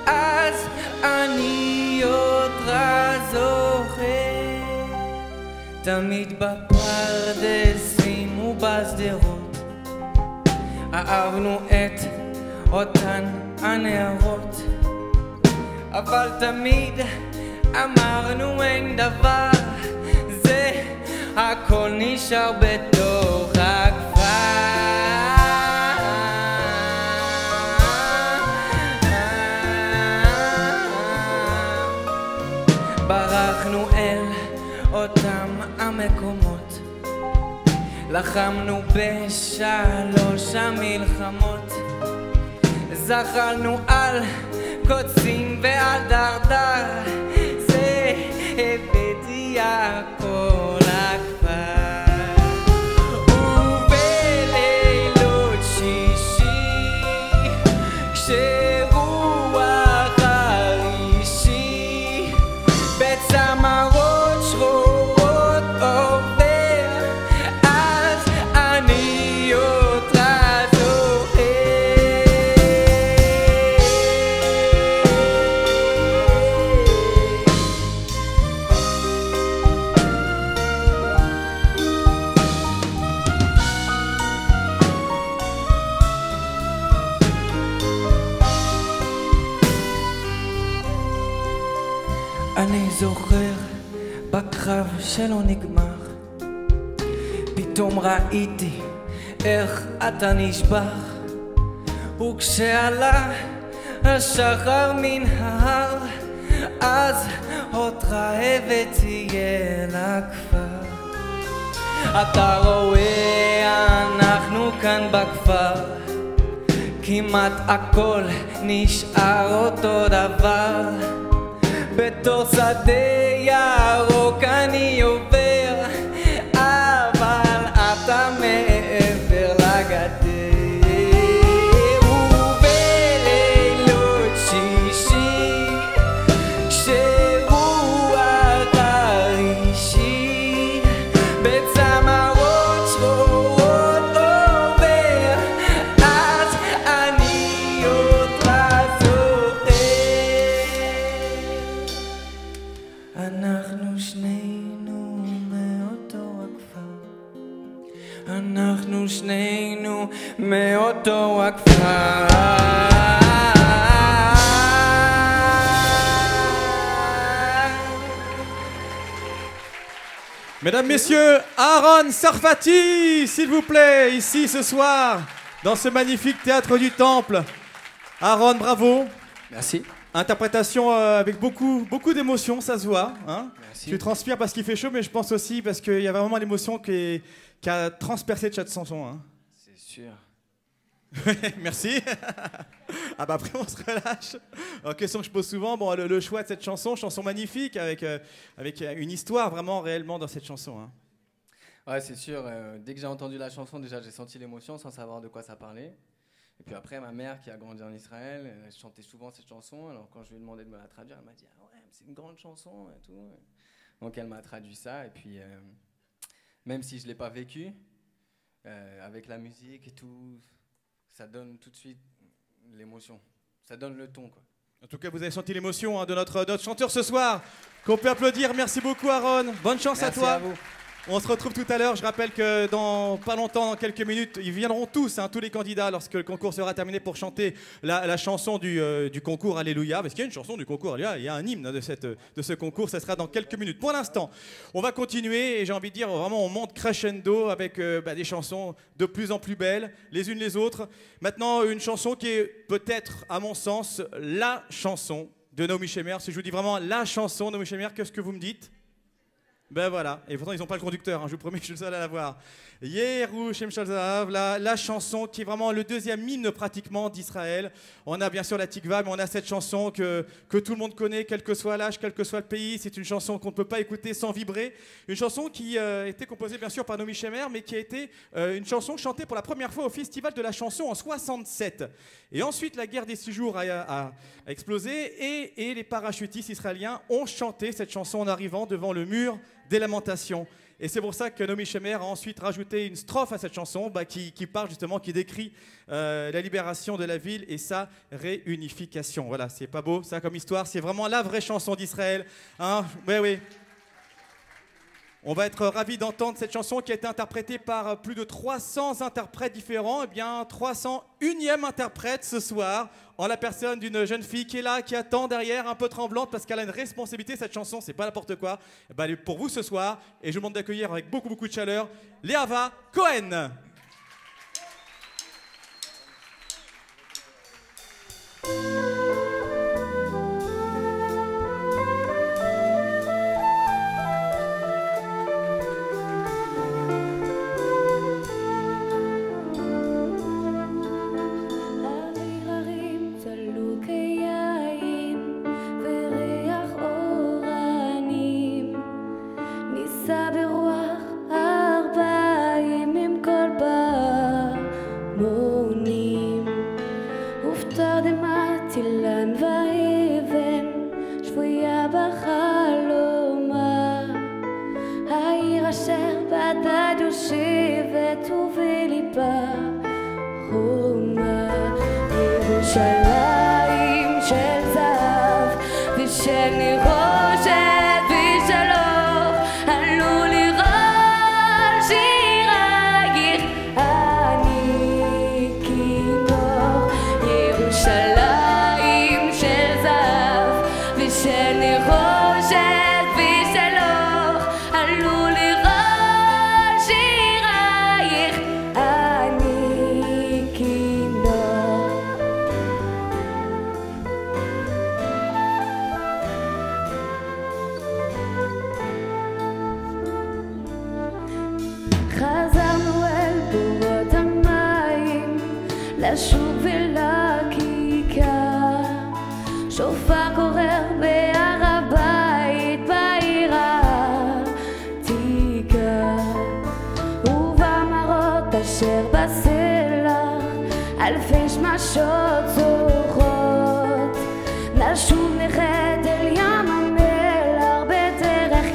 אז אני עוד זוכר, תמיד בפרדסים ובשדרות אהבנו את אותן הנערות, אבל תמיד אמרנו אין דבר, זה הכל נשאר בתוך הכפר. ברחנו אל אותם המקומות, לחמנו בשלוש המלחמות, זחלנו על קוצים ועל דרדר, זה הבאתי הכל הכפר. ובלילות שישי כשרוח חרישי בצמרות שחורות עובר, אז אני אותך זוכר. זוכר בקרב שלא נגמר, פתאום ראיתי איך אתה נשבר, וכשעלה השחר מן ההר, אז עוד רעבת תהיה לכפר. אתה רואה, אנחנו כאן בכפר, כמעט הכל נשאר אותו דבר. בתור שדה ירוק אני עובר, אבל אתה מעבר לגדר. ובלילות שישי כשרוח הרישי בצמרות שחורות עובר, אז אני אותך זוכר. אנחנו שנינו מאותו הכפר, אנחנו שנינו מאותו הכפר. Mesdames, Messieurs, Aaron Sarfati, s'il vous plaît, ici ce soir, dans ce magnifique théâtre du Temple. Aaron, bravo. Merci. Interprétation avec beaucoup d'émotion, ça se voit. Hein. Merci. Tu transpires parce qu'il fait chaud, mais je pense aussi parce qu'il y a vraiment l'émotion qui a transpercé de cette chanson. Hein. C'est sûr. Merci. Ah bah après on se relâche. Alors, question que je pose souvent, bon, le choix de cette chanson magnifique avec une histoire vraiment réellement dans cette chanson. Hein. Ouais, c'est sûr. Dès que j'ai entendu la chanson, déjà j'ai senti l'émotion sans savoir de quoi ça parlait. Et puis après, ma mère qui a grandi en Israël, elle chantait souvent cette chanson. Alors quand je lui ai demandé de me la traduire, elle m'a dit ah ouais, c'est une grande chanson et tout. Donc elle m'a traduit ça. Et puis même si je l'ai pas vécu, avec la musique et tout, ça donne tout de suite l'émotion. Ça donne le ton, quoi. En tout cas, vous avez senti l'émotion de notre chanteur ce soir, qu'on peut applaudir. Merci beaucoup, Aaron. Bonne chance à toi. Merci à vous. On se retrouve tout à l'heure. Je rappelle que dans pas longtemps, dans quelques minutes, ils viendront tous, hein, tous les candidats, lorsque le concours sera terminé, pour chanter la chanson du concours Alléluia. Parce qu'il y a une chanson du concours Alléluia, il y a un hymne de ce concours. Ça sera dans quelques minutes. Pour l'instant, on va continuer et j'ai envie de dire, vraiment, on monte crescendo avec des chansons de plus en plus belles, les unes les autres. Maintenant, une chanson qui est peut-être, à mon sens, la chanson de Naomi Shemer. Si je vous dis vraiment la chanson de Naomi Shemer, qu'est-ce que vous me dites ? Ben voilà, et pourtant ils n'ont pas le conducteur, hein, je vous promets que je suis le seul à l'avoir. Yeru Shem Shal Zahav, la chanson qui est vraiment le deuxième hymne pratiquement d'Israël. On a bien sûr la Tikva, mais on a cette chanson que tout le monde connaît, quel que soit l'âge, quel que soit le pays. C'est une chanson qu'on ne peut pas écouter sans vibrer. Une chanson qui a été composée bien sûr par Naomi Shemer, mais qui a été une chanson chantée pour la première fois au Festival de la chanson en 67. Et ensuite la guerre des 6 jours a explosé et les parachutistes israéliens ont chanté cette chanson en arrivant devant le mur des lamentations. Et c'est pour ça que Naomi Shemer a ensuite rajouté une strophe à cette chanson qui parle justement, qui décrit la libération de la ville et sa réunification. Voilà, c'est pas beau ça comme histoire, c'est vraiment la vraie chanson d'Israël. Hein, oui. On va être ravis d'entendre cette chanson qui a été interprétée par plus de 300 interprètes différents. Eh bien, 301e interprète ce soir, en la personne d'une jeune fille qui est là, qui attend derrière, un peu tremblante parce qu'elle a une responsabilité. Cette chanson, c'est pas n'importe quoi. Eh bien, elle est pour vous ce soir. Et je vous demande d'accueillir avec beaucoup de chaleur Léava Cohen. ירושלים של זהב ושל נחושת לשוק ולכיכר, שופר קורר בהר הבית בעיר העתיקה, ובמראות אשר בסלע אלפי שמשות זוכרות, נשוב נחת אל ים המלח בדרך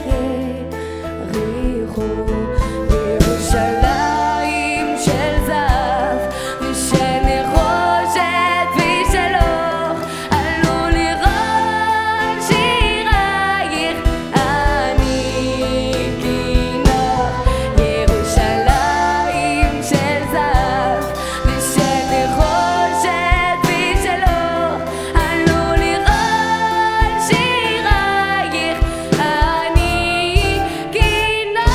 יריחו, בירושלים של זהב ושל נחושת ושל אור, עלו לראות שירייך אני כינור. ירושלים של זהב ושל נחושת ושל אור, עלו לראות שירייך אני כינור.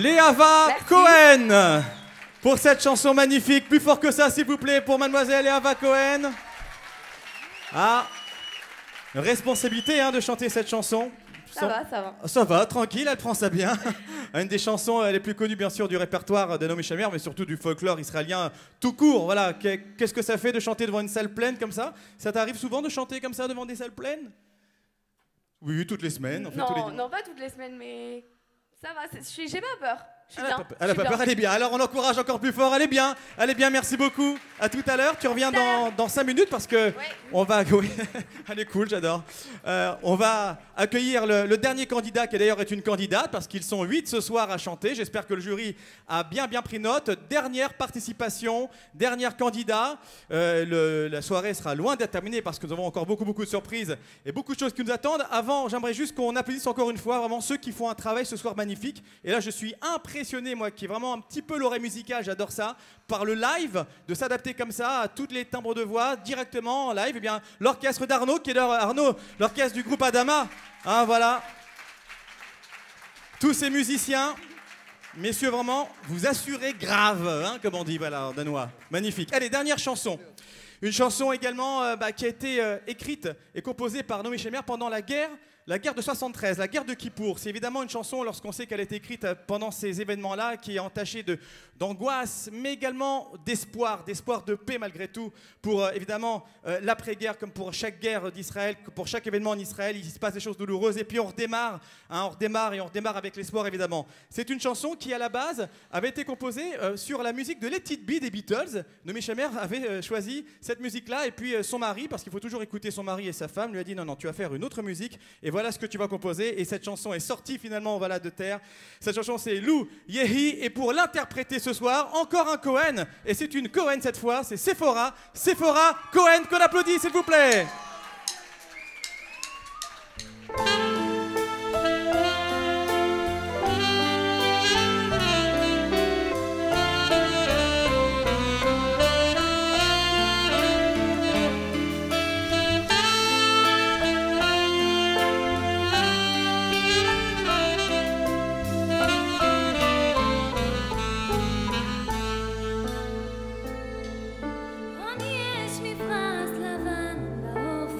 Léava Cohen pour cette chanson magnifique. Plus fort que ça, s'il vous plaît, pour mademoiselle Léava Cohen. Ah, responsabilité de chanter cette chanson. Ça va, ça va. Ça va, tranquille, elle prend ça bien. Une des chansons les plus connues, bien sûr, du répertoire de Naomi Shemer, mais surtout du folklore israélien tout court. Voilà, qu'est-ce que ça fait de chanter devant une salle pleine comme ça? Ça t'arrive souvent de chanter comme ça devant des salles pleines? Oui, toutes les semaines. En fait, tous les Non, pas toutes les semaines, mais ça va, j'ai pas peur. Je suis Elle bien. a pas peur, elle est bien. Alors on encourage encore plus fort, elle est bien, merci beaucoup. À tout à l'heure, tu reviens dans 5 minutes parce que on va... Oui, elle est cool, j'adore. On va accueillir le dernier candidat qui d'ailleurs est une candidate parce qu'ils sont 8 ce soir à chanter. J'espère que le jury a bien pris note. Dernière participation, dernier candidat. La soirée sera loin d'être terminée parce que nous avons encore beaucoup de surprises et beaucoup de choses qui nous attendent. Avant, j'aimerais juste qu'on applaudisse encore une fois vraiment ceux qui font un travail ce soir magnifique. Et là, je suis impressionné, moi qui ai vraiment un petit peu l'oreille musicale, j'adore ça, par le live, de s'adapter comme ça à tous les timbres de voix directement en live. Et bien, l'orchestre d'Arnaud, qui est Arnaud, l'orchestre du groupe Adama, voilà. Tous ces musiciens, messieurs, vraiment, vous assurez grave, comme on dit, voilà, en danois. Magnifique. Allez, dernière chanson. Une chanson également qui a été écrite et composée par Naomi Shemer pendant la guerre de 73, la guerre de Kippour. C'est évidemment une chanson, lorsqu'on sait qu'elle a été écrite pendant ces événements-là, qui est entachée d'angoisse, mais également d'espoir de paix malgré tout, pour évidemment l'après-guerre, comme pour chaque guerre d'Israël, pour chaque événement en Israël, il se passe des choses douloureuses, et puis on redémarre avec l'espoir évidemment. C'est une chanson qui à la base avait été composée sur la musique de Let It Be des Beatles. Naomi Shemer avait choisi cette musique-là, et puis son mari, parce qu'il faut toujours écouter son mari et sa femme, lui a dit non, tu vas faire une autre musique, et voilà ce que tu vas composer. Et cette chanson est sortie finalement de terre. Cette chanson c'est Lou Yehi, et pour l'interpréter ce soir, encore un Cohen, et c'est une Cohen cette fois, c'est Sephora Cohen, qu'on applaudit s'il vous plaît. יש מפרש לבן בעוף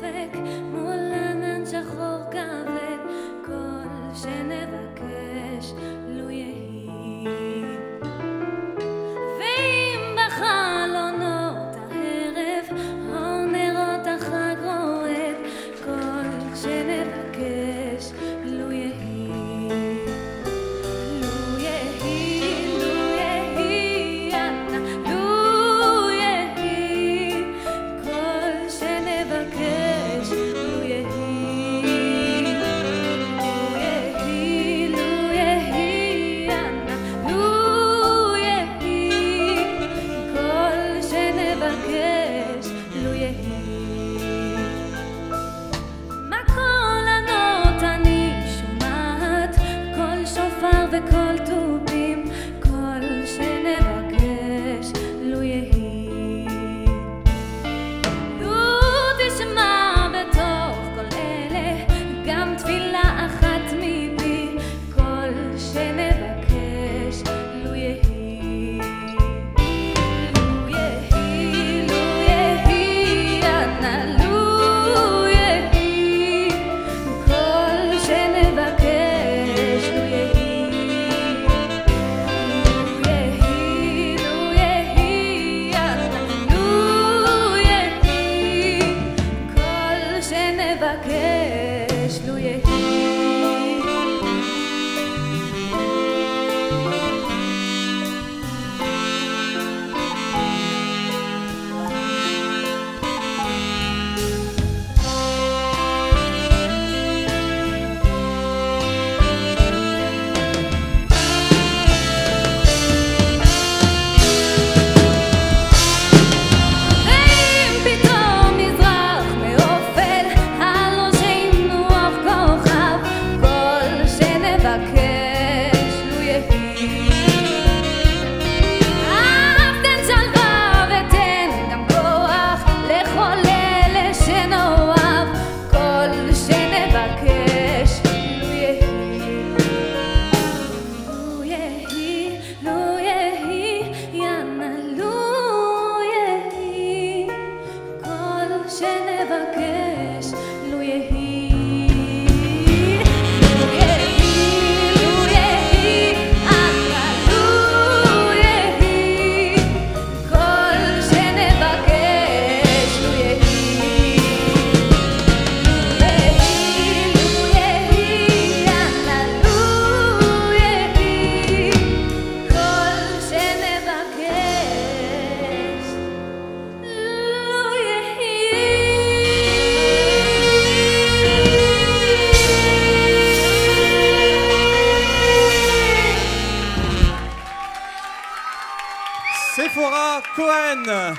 Sephora Cohen.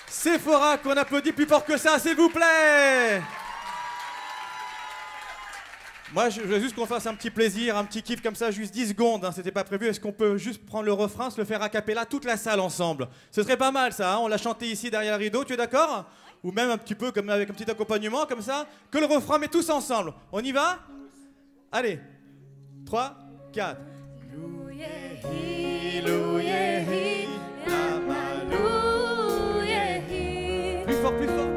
Sephora, qu'on applaudit plus fort que ça, s'il vous plaît. Moi, je veux juste qu'on fasse un petit plaisir, un petit kiff comme ça, juste 10 secondes. Hein, c'était pas prévu. Est-ce qu'on peut juste prendre le refrain, se le faire a cappella, toute la salle ensemble? Ce serait pas mal, ça. Hein, on l'a chanté ici derrière le rideau, tu es d'accord? Ou même un petit peu comme avec un petit accompagnement, comme ça. Que le refrain, mais tous ensemble. On y va? Allez. 3, 4. Plus fort, plus fort.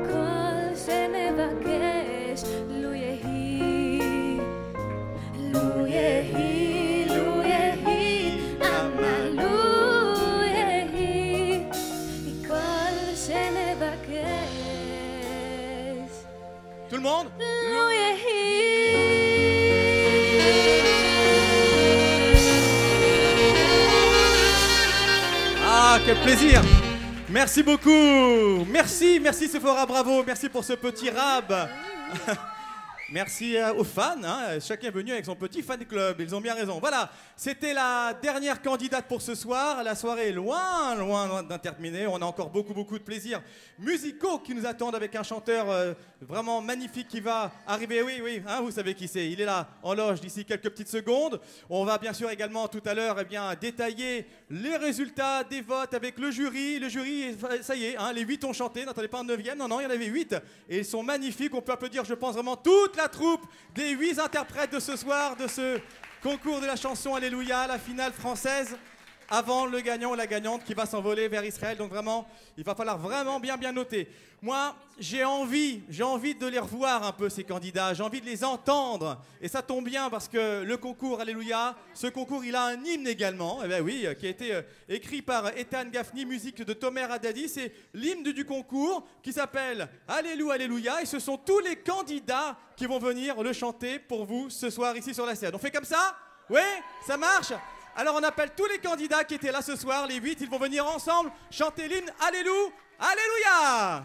Tout le monde? Ah, quel plaisir! Merci beaucoup! Merci, merci Sephora, bravo! Merci pour ce petit rab! Merci aux fans, hein. Chacun est venu avec son petit fan club, ils ont bien raison. Voilà, c'était la dernière candidate pour ce soir. La soirée est loin, loin d'être terminée. On a encore beaucoup de plaisirs musicaux qui nous attendent avec un chanteur vraiment magnifique qui va arriver. Oui, hein, vous savez qui c'est. Il est là en loge d'ici quelques petites secondes. On va bien sûr également tout à l'heure détailler les résultats des votes avec le jury. Le jury, ça y est, hein, les 8 ont chanté. N'attendez pas un 9e, non, il y en avait 8. Et ils sont magnifiques. On peut applaudir, je pense, vraiment toute la troupe des 8 interprètes de ce soir, de ce concours de la chanson Alléluia, la finale française, avant le gagnant ou la gagnante qui va s'envoler vers Israël. Donc vraiment, il va falloir vraiment bien noter. Moi, j'ai envie de les revoir un peu, ces candidats. J'ai envie de les entendre. Et ça tombe bien parce que le concours Alléluia, ce concours, il a un hymne également. Eh bien oui, qui a été écrit par Ethan Gaffney, musique de Tomer Haddadi. C'est l'hymne du concours qui s'appelle Alléluia, Alléluia. Et ce sont tous les candidats qui vont venir le chanter pour vous ce soir ici sur la scène. On fait comme ça? Oui? Ça marche? Alors on appelle tous les candidats qui étaient là ce soir, les 8, ils vont venir ensemble chanter l'hymne Alléluia, Alléluia.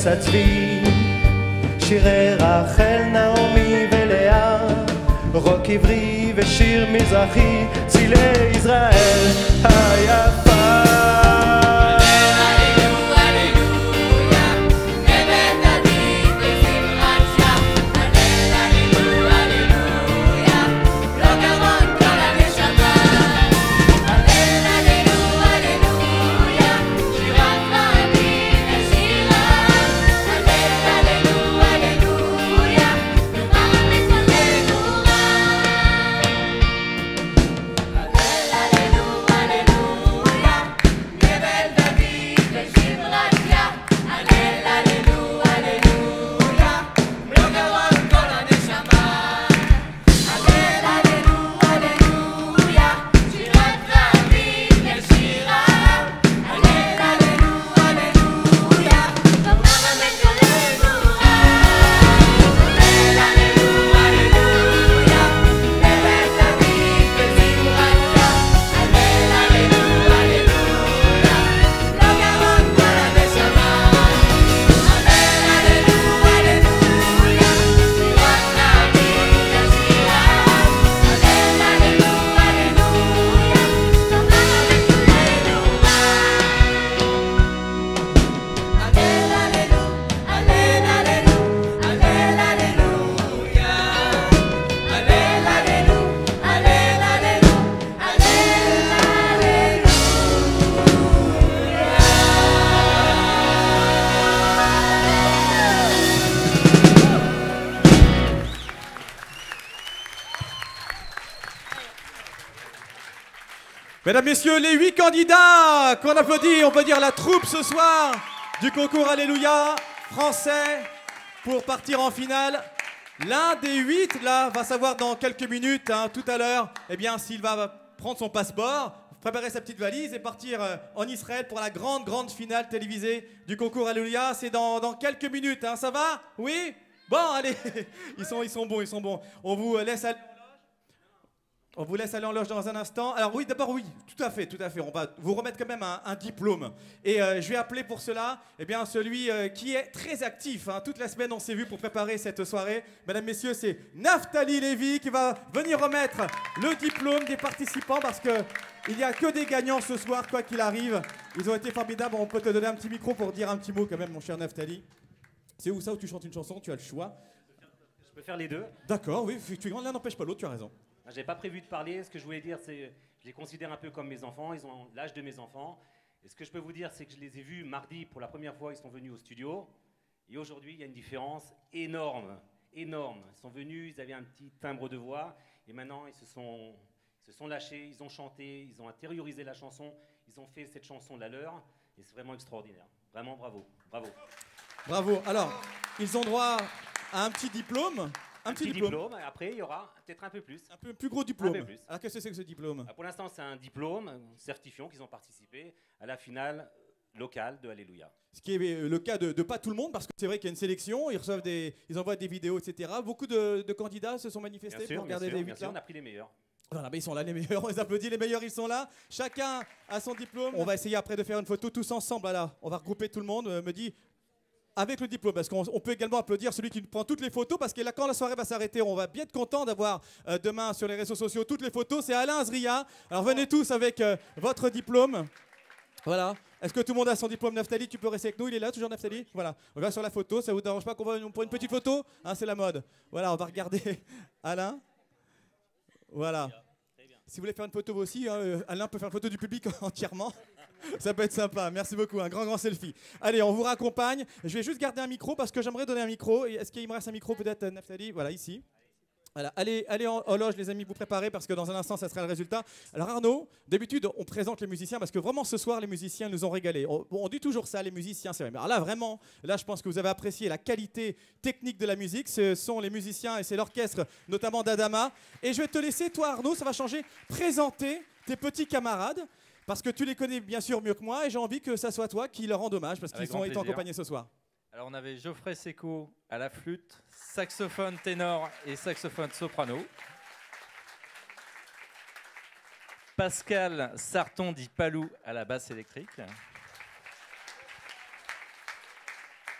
הצבי, שירי רחל, נעמי ולאה, רוק עברי ושיר מזרחי, צילי ישראל היפה. Hallelujah. Mesdames, Messieurs, les 8 candidats qu'on applaudit, on peut dire la troupe ce soir du concours Alléluia français pour partir en finale. L'un des 8, là, va savoir dans quelques minutes, hein, tout à l'heure, eh bien, s'il va prendre son passeport, préparer sa petite valise et partir en Israël pour la grande finale télévisée du concours Alléluia. C'est dans quelques minutes, hein, ça va? Oui? Bon, allez, ils sont bons. On vous laisse aller en loge dans un instant. Alors oui, d'abord oui, tout à fait. On va vous remettre quand même un diplôme. Et je vais appeler pour cela celui qui est très actif. Hein. Toute la semaine, on s'est vu pour préparer cette soirée. Mesdames, Messieurs, c'est Naftali Lévy qui va venir remettre le diplôme des participants parce qu'il n'y a que des gagnants ce soir, quoi qu'il arrive. Ils ont été formidables. On peut te donner un petit micro pour dire un petit mot quand même, mon cher Naftali. C'est où ça où tu chantes une chanson? Tu as le choix. Je peux faire les deux. D'accord, oui, effectivement, l'un n'empêche pas l'autre, tu as raison. J'ai pas prévu de parler. Ce que je voulais dire, c'est je les considère un peu comme mes enfants. Ils ont l'âge de mes enfants. Et ce que je peux vous dire, c'est que je les ai vus mardi pour la première fois. Ils sont venus au studio. Et aujourd'hui, il y a une différence énorme. Ils sont venus, ils avaient un petit timbre de voix. Et maintenant, ils se sont lâchés, ils ont chanté, ils ont intériorisé la chanson. Ils ont fait cette chanson la leur. Et c'est vraiment extraordinaire. Vraiment, bravo. Bravo. Alors, ils ont droit à un petit diplôme. Un petit diplôme. Après, il y aura peut-être un peu plus. Un peu plus gros diplôme. Un peu plus. Alors, qu'est-ce que c'est que ce diplôme? Pour l'instant, c'est un diplôme certifiant qu'ils ont participé à la finale locale de Alléluia. Ce qui est le cas de pas tout le monde, parce que c'est vrai qu'il y a une sélection, ils envoient des vidéos, etc. Beaucoup de candidats se sont manifestés pour regarder les 8 là. On a pris les meilleurs. Voilà, ils sont là, les meilleurs, on les applaudit, les meilleurs, ils sont là. Chacun a son diplôme. On va essayer après de faire une photo tous ensemble. Là. On va regrouper tout le monde, me dit... Avec le diplôme, parce qu'on peut également applaudir celui qui prend toutes les photos, parce que là, quand la soirée va s'arrêter, on va bien être content d'avoir demain sur les réseaux sociaux toutes les photos. C'est Alain Azria. Alors venez tous avec votre diplôme. Voilà. Est-ce que tout le monde a son diplôme? Naftali, tu peux rester avec nous. Il est là, toujours Naftali? Voilà. On va sur la photo. Ça vous dérange pas qu'on va pour une petite photo? Hein, c'est la mode. Voilà, on va regarder Alain. Voilà. Si vous voulez faire une photo vous aussi, Alain peut faire une photo du public entièrement. Ça peut être sympa. Merci beaucoup. Un grand selfie. Allez, on vous raccompagne. Je vais juste garder un micro parce que j'aimerais donner un micro. Est-ce qu'il me reste un micro peut-être, Naftali? Voilà, ici. Voilà. Allez en loge, les amis, vous préparez parce que dans un instant, ça sera le résultat. Alors Arnaud, d'habitude, on présente les musiciens parce que vraiment ce soir, les musiciens nous ont régalé. On dit toujours ça, les musiciens, c'est vrai. Mais alors là, vraiment, là, je pense que vous avez apprécié la qualité technique de la musique. Ce sont les musiciens et c'est l'orchestre, notamment d'Adama. Et je vais te laisser, toi, Arnaud, ça va changer, présenter tes petits camarades. Parce que tu les connais bien sûr mieux que moi et j'ai envie que ça soit toi qui leur rende hommage parce qu'ils ont été accompagnés ce soir. Alors on avait Geoffrey Seco à la flûte, saxophone ténor et saxophone soprano. Pascal Sarton dit Palou à la basse électrique.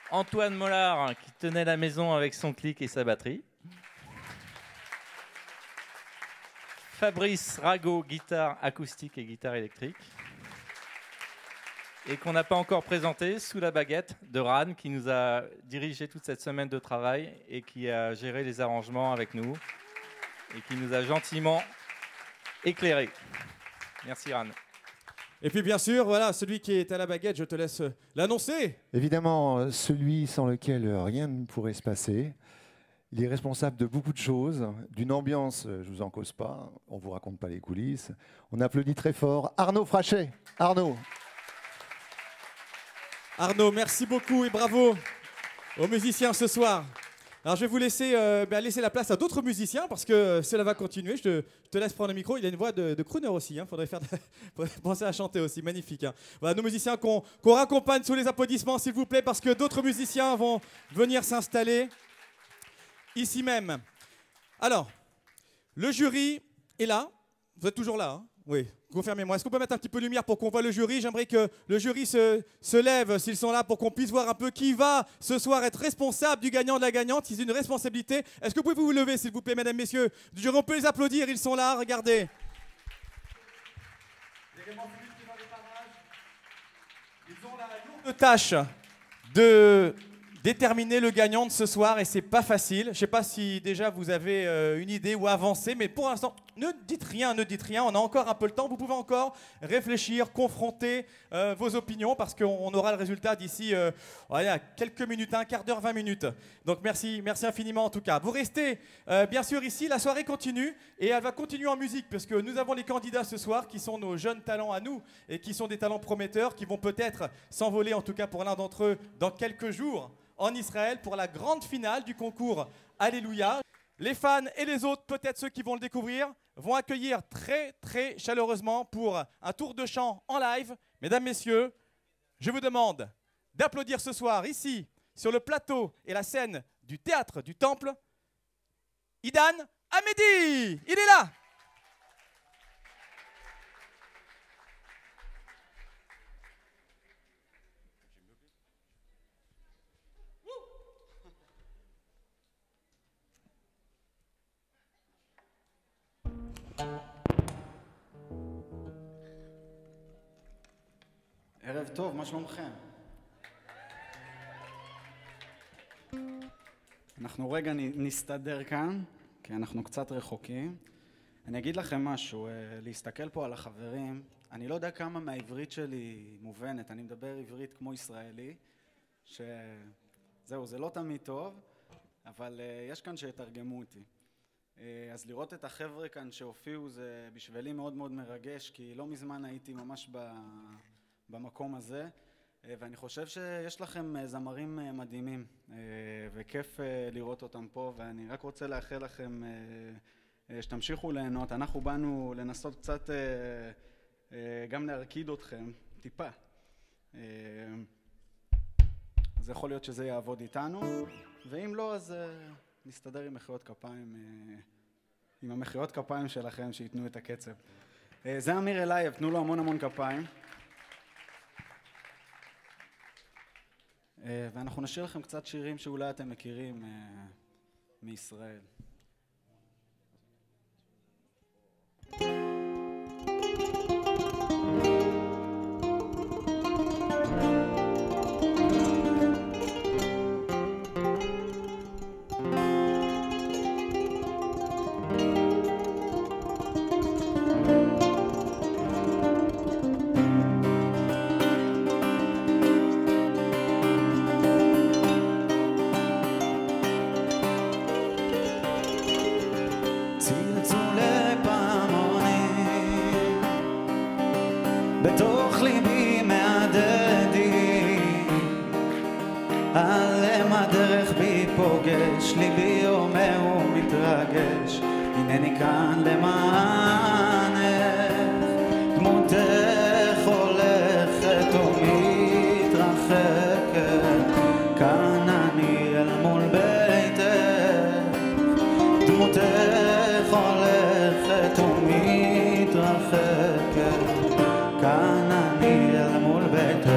Antoine Mollard qui tenait la maison avec son clic et sa batterie. Fabrice Rago, guitare acoustique et guitare électrique. Et qu'on n'a pas encore présenté, sous la baguette de Ran, qui nous a dirigé toute cette semaine de travail et qui a géré les arrangements avec nous et qui nous a gentiment éclairés. Merci Ran. Et puis bien sûr, voilà, celui qui est à la baguette, je te laisse l'annoncer. Évidemment, celui sans lequel rien ne pourrait se passer. Il est responsable de beaucoup de choses, d'une ambiance, je ne vous en cause pas, on ne vous raconte pas les coulisses. On applaudit très fort Arnaud Frachet. Arnaud, merci beaucoup et bravo aux musiciens ce soir. Alors je vais vous laisser la place à d'autres musiciens parce que cela va continuer. Je te laisse prendre le micro. Il a une voix de crooner aussi. Il faudrait penser à chanter aussi. Magnifique. Hein. Voilà, nos musiciens qu'on raccompagne sous les applaudissements, s'il vous plaît, parce que d'autres musiciens vont venir s'installer ici même. Alors, le jury est là. Vous êtes toujours là, hein? Oui, confirmez-moi. Est-ce qu'on peut mettre un petit peu de lumière pour qu'on voit le jury? J'aimerais que le jury se lève s'ils sont là pour qu'on puisse voir un peu qui va ce soir être responsable du gagnant, de la gagnante. C'est une responsabilité. Est-ce que vous pouvez vous lever, s'il vous plaît, mesdames, messieurs du jury? On peut les applaudir, ils sont là, regardez. Ils ont la lourde tâche déterminer le gagnant de ce soir et c'est pas facile. Je ne sais pas si déjà vous avez une idée ou avancé, mais pour l'instant, ne dites rien, on a encore un peu le temps. Vous pouvez encore réfléchir, confronter vos opinions parce qu'on aura le résultat d'ici quelques minutes, un quart d'heure, 20 minutes. Donc merci infiniment en tout cas. Vous restez bien sûr ici, la soirée continue et elle va continuer en musique parce que nous avons les candidats ce soir qui sont nos jeunes talents à nous et qui sont des talents prometteurs qui vont peut-être s'envoler, en tout cas pour l'un d'entre eux, dans quelques jours en Israël pour la grande finale du concours Alléluia. Les fans et les autres, peut-être ceux qui vont le découvrir, vont accueillir très très chaleureusement pour un tour de chant en live. Mesdames, messieurs, je vous demande d'applaudir ce soir ici sur le plateau et la scène du théâtre du Temple, Idan Hamedi. Il est là. ערב טוב, מה שלומכם? אנחנו רגע נסתדר כאן, כי אנחנו קצת רחוקים. אני אגיד לכם משהו, להסתכל פה על החברים, אני לא יודע כמה מהעברית שלי מובנת, אני מדבר עברית כמו ישראלי, שזהו, זה לא תמיד טוב, אבל יש כאן שיתרגמו אותי. אז לראות את החבר'ה כאן שהופיעו זה בשבילי מאוד מאוד מרגש, כי לא מזמן הייתי ממש במקום הזה, ואני חושב שיש לכם זמרים מדהימים, וכיף לראות אותם פה, ואני רק רוצה לאחל לכם שתמשיכו ליהנות. אנחנו באנו לנסות קצת גם להרקיד אתכם, טיפה. אז יכול להיות שזה יעבוד איתנו, ואם לא, אז נסתדר עם מחיאות כפיים, עם המחיאות כפיים שלכם שיתנו את הקצב. זה אמיר אלייב, תנו לו המון המון כפיים. ואנחנו נשאיר לכם קצת שירים שאולי אתם מכירים מישראל. בתוך ליבי מהדהדים, עלם הדרך בי פוגש, ליבי אומר ומתרגש, הנני כאן למענך, דמותך הולכת ומתרחקת, כאן אני אל מול ביתך, דמותך הולכת ומתרחקת, כאן אני אל מול ביתך.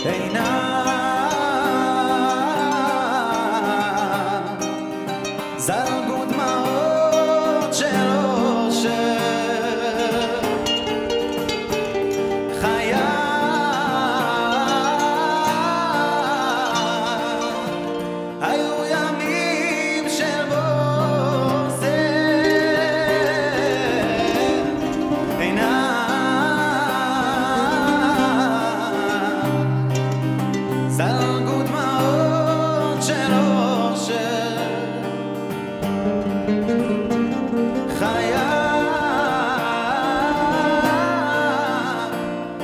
עיניי זלגו דמעות של אושר, חיי היו ימים של זלגו דמעות של אושר, חיי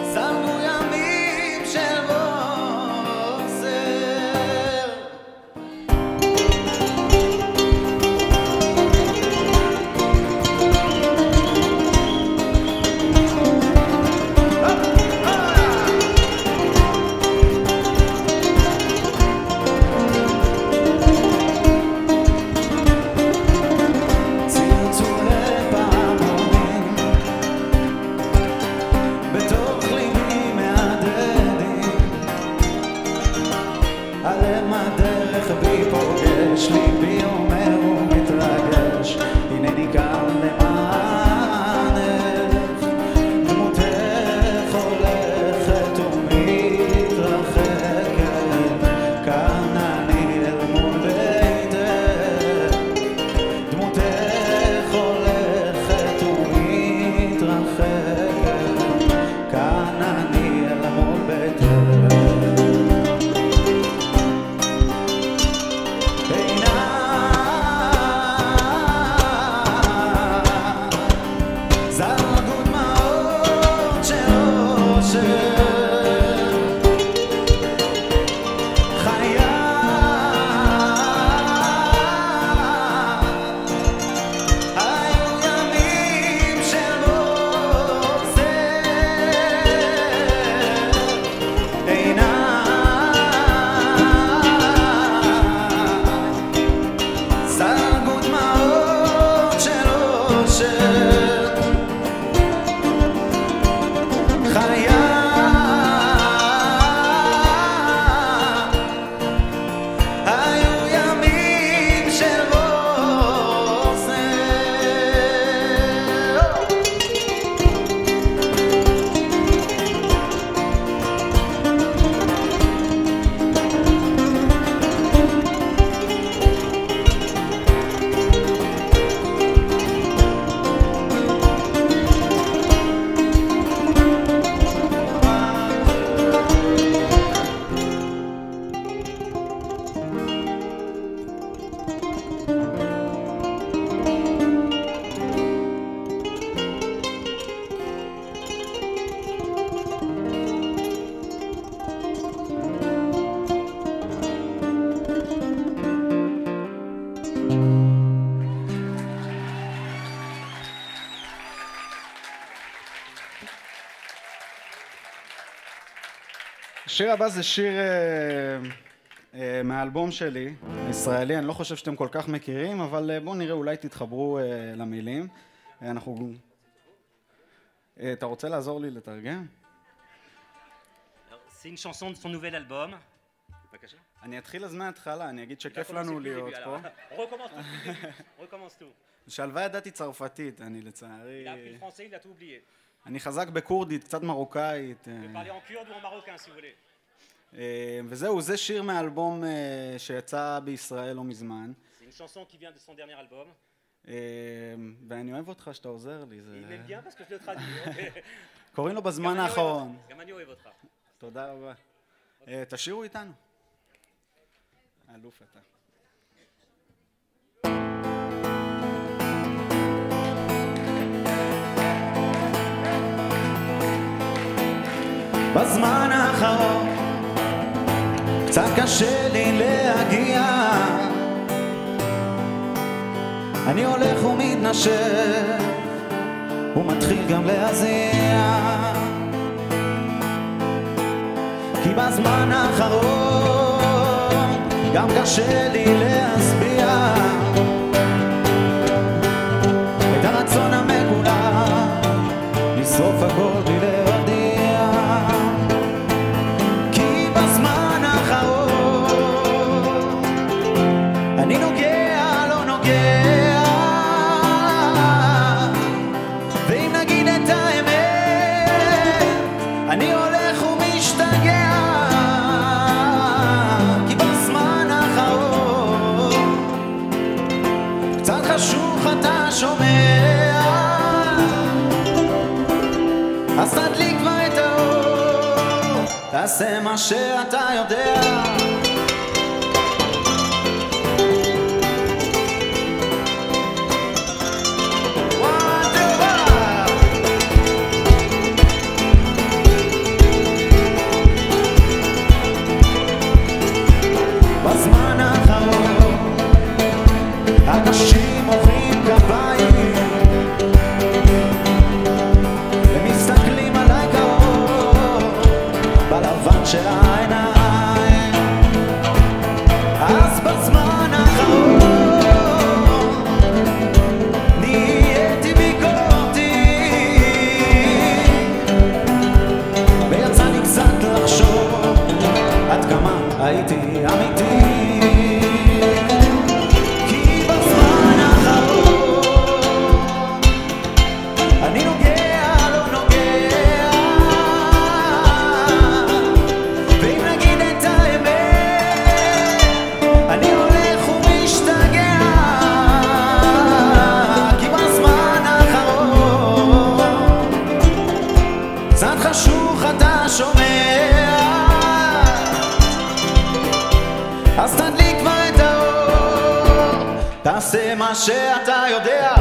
זלגו ימים של בוסר. עלם הדרך בי פוגש, ליבי אומר ומתרגש, הנני כאן למענך, דמותך הולכת ומתרחקת, השיר הבא זה שיר מהאלבום שלי, ישראלי, אני לא חושב שאתם כל כך מכירים, אבל בואו נראה, אולי תתחברו למילים. אתה רוצה לעזור לי לתרגם? C'est une chanson de son nouvel album. אני אתחיל אז מההתחלה, אני אגיד שכיף לנו להיות פה. שלווה ידעתי צרפתית, אני לצערי... אני חזק בקורדית, קצת מרוקאית. וזהו, זה שיר מהאלבום שיצא בישראל לא מזמן. ואני אוהב אותך שאתה עוזר לי. קוראים לו בזמן האחרון. גם אני אוהב אותך. תודה רבה. תשאירו איתנו. אלוף אתה. בזמן האחרון קצת קשה לי להגיע, אני הולך ומתנשף ומתחיל גם להזיע, כי בזמן האחרון גם קשה לי להסביע את הרצון המגולה לשרוף הכל בלי להודיע, כי בזמן האחרון אני נוגע לא נוגע, ואם נגיד את האמת אני הולך ומשתגע, כי בזמן האחרון קצת חשוך אתה שומע, אז תדליק כבר את האור, תעשה מה שאתה יודע. בזמן האחרון אנשים מוחאים כפיים ומסתכלים עליי קרוב בלבן של העיניים, אז בזמן האחרון נהייתי ביקורתי ויצא לי קצת לחשוב עד כמה הייתי אמיתי, כי בזמן האחרון אני נוגע לא נוגע, ואם נגיד את האמת אני הולך ומשתגע, כי בזמן האחרון קצת חשוך אתה שומע, אז תדליק כבר את האור, תעשה מה שאתה יודע.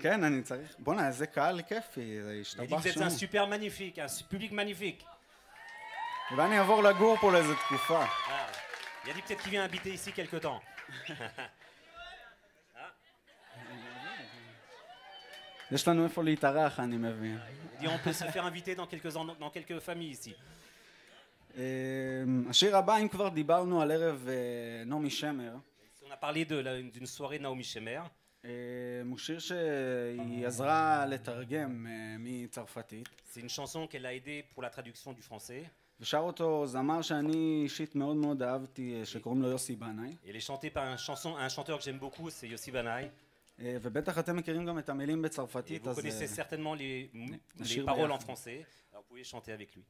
כן, אני צריך... בוא'נה, איזה קהל כיפי, זה השתבח שם. זה סופר מגניפיק, פובליק מגניפיק. אולי אני אעבור לגור פה לאיזה תקופה. Il y a dit peut-être qu'il vient habiter ici quelque temps. יש לנו איפה להתארח, אני מבין. On peut se faire inviter dans quelques familles ici. השיר הבא, אם כבר דיברנו על ערב נעמי שמר. On a parlé d'une soirée Naomi Shemer. הוא שיר שהיא עזרה לתרגם מצרפתית. C'est une chanson qu'elle a aidé pour la traduction du français. ושר אותו זמר שאני אישית מאוד מאוד אהבתי, שקוראים לו יוסי בנאי. Il est chanté par un chanteur que j'aime beaucoup, c'est Yossi Banaï. ובטח אתם מכירים גם את המילים בצרפתית, Vous connaissez certainement les נשיר paroles en ביחד. français, alors vous pouvez chanter avec lui.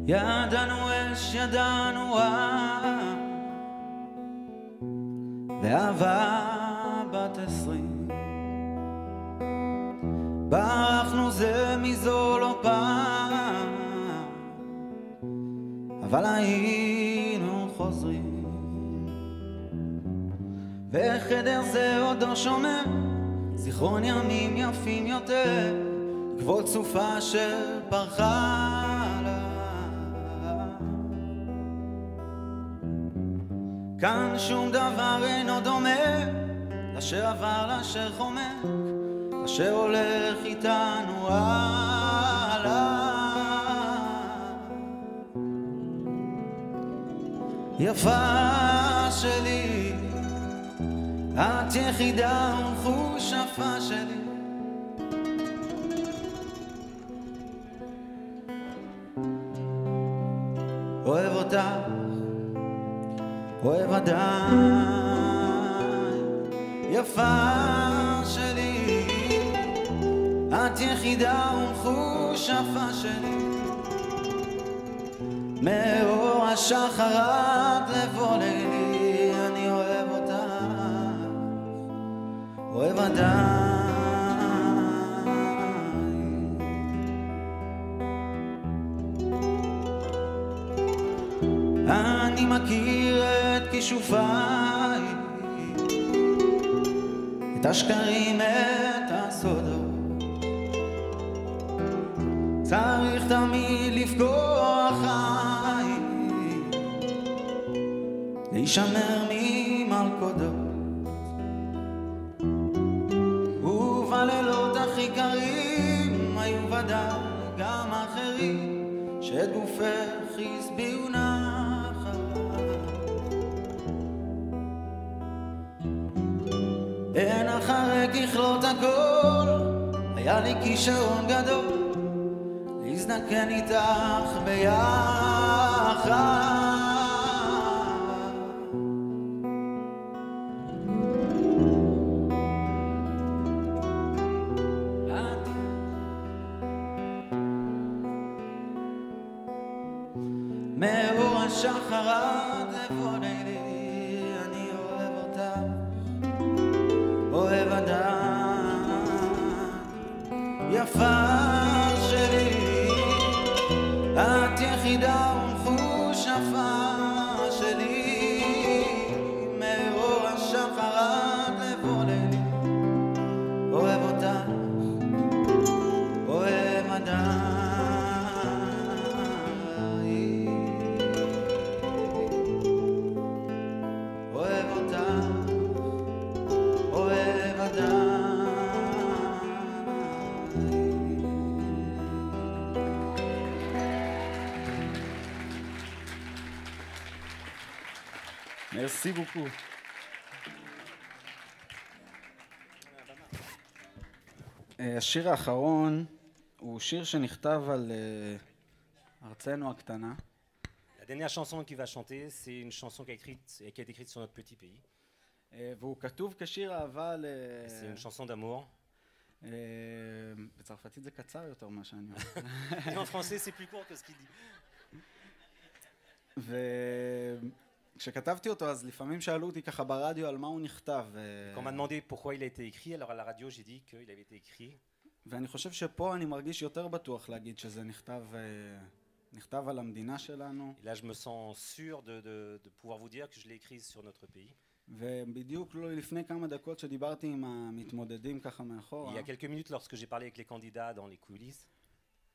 ידענו אש, ידענו באהבה בת 20 ברחנו זה מזו לא פעם אבל היינו חוזרים וחדר זה עוד לא שומר זיכרון ימים יפים יותר כבוד סופה שפרחה כאן שום דבר אינו דומה לאשר עבר לאשר חומק אשר הולך איתנו הלאה יפה שלי את יחידה וחוש יפה שלי אוהב אותך אוהב עדיין יפה שלי את יחידה וחוש יפה שלי מאור השחר עד לבוא לילי אני אוהב אותך אוהב עדיין אני מכיר את כישופיי את השקרים את הסודות צריך תמיד לפגוע חי להישמר ממלכודות ובלילות הכי קרים היו ודאי גם אחרים שאת גופך הסביעו אין אחרי ככלות הכל היה לי כישרון גדול להזדקן איתך ביחד מאור השחר עד לבוא לילי אני אוהב אותך אוהב אדם יפה שלי את יחידה וחוש יפה שלי מאור השחר עד לבוא לילי אוהב אותך אוהב אדם אוהב אותך אוהב אדם Merci beaucoup. השיר האחרון הוא שיר שנכתב על ארצנו הקטנה. La dernière chanson qu'il va chanter, c'est une chanson qui a été écrite sur notre petit pays. והוא כתוב כשיר אהבה C'est une chanson d'amour. בצרפתית זה קצר יותר ממה שאני אומר. Et en français, c'est plus court que ce qu'il dit. וכשכתבתי אותו אז לפעמים שאלו אותי ככה ברדיו על מה הוא נכתב. Quand on m'a demandé pourquoi il a été écrit, alors à la radio, j'ai dit qu'il avait été écrit. ואני חושב שפה אני מרגיש יותר בטוח להגיד שזה נכתב על המדינה שלנו. Et là, je me sens sûr de pouvoir vous dire que je l'ai écrit sur notre pays. ובדיוק לפני כמה דקות שדיברתי עם המתמודדים ככה מאחורה. Il y a quelques minutes, lorsque j'ai parlé avec les candidats dans les coulisses,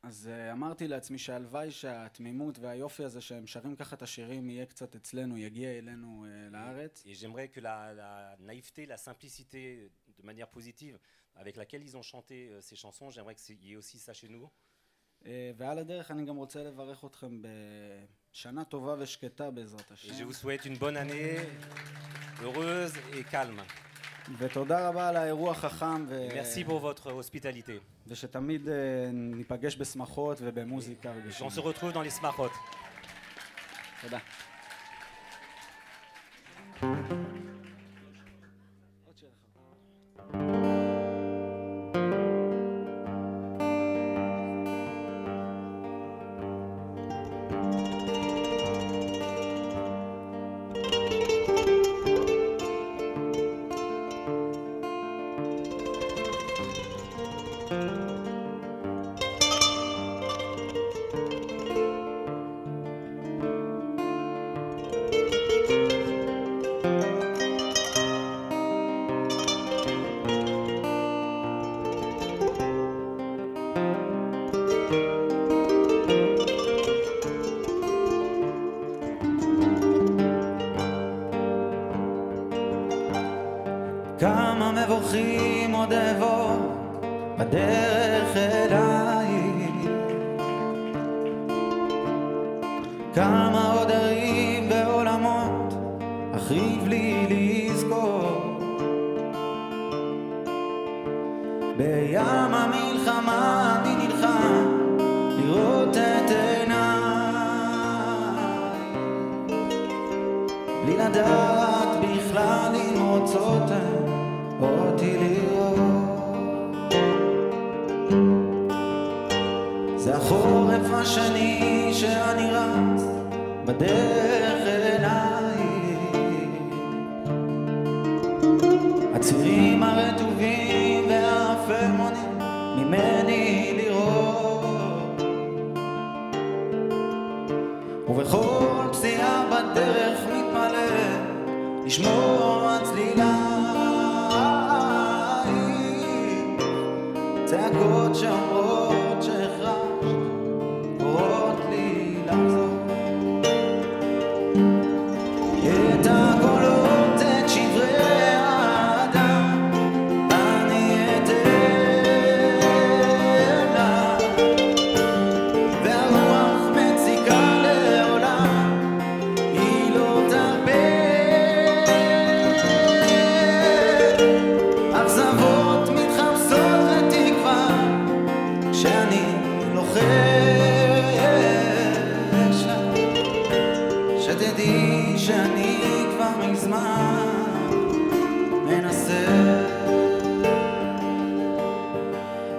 אז אמרתי לעצמי שהלוואי שהתמימות והיופי הזה שהם שרים ככה את השירים יהיה קצת אצלנו, יגיע אלינו לארץ. Et j'aimerais que la naïveté, la simplicité, de manière positive, avec laquelle ils ont chanté ces chansons. J'aimerais qu'il y ait aussi ça chez nous. ועל הדרך אני גם רוצה לברך אתכם בשנה טובה ושקטה בעזרת השם. Et je vous souhaite une bonne année, heureuse et calme. ותודה רבה על האירוע החכם. Merci pour votre hospitalité. ושתמיד ניפגש בשמחות ובמוזיקה. On se retrouve dans les smachot. תודה. כמה מבוכים עוד אבוא בדרך אליי, כמה עוד ערים בעולמות אחיב לי לזכור, בים המלחמה אני נלחם לראות את עיניי, בלי לדעת בכלל אם רוצות אותי לראות. זה החורף השני שאני רץ בדרך אליי, הצירים הרטובים והאפל מונעים ממני לראות, ובכל פסיעה בדרך מתמלא לשמוע צלילה, צעקות שאומרות שהחרשת קוראות לי לחזור, את הקולות, את שברי האדם אני אתן לה, והרוח מציקה לעולם היא לא תרפה, אכזבות מתחפשות לתקווה שאני לוחש לה, שתדעי שאני כבר מזמן מנסה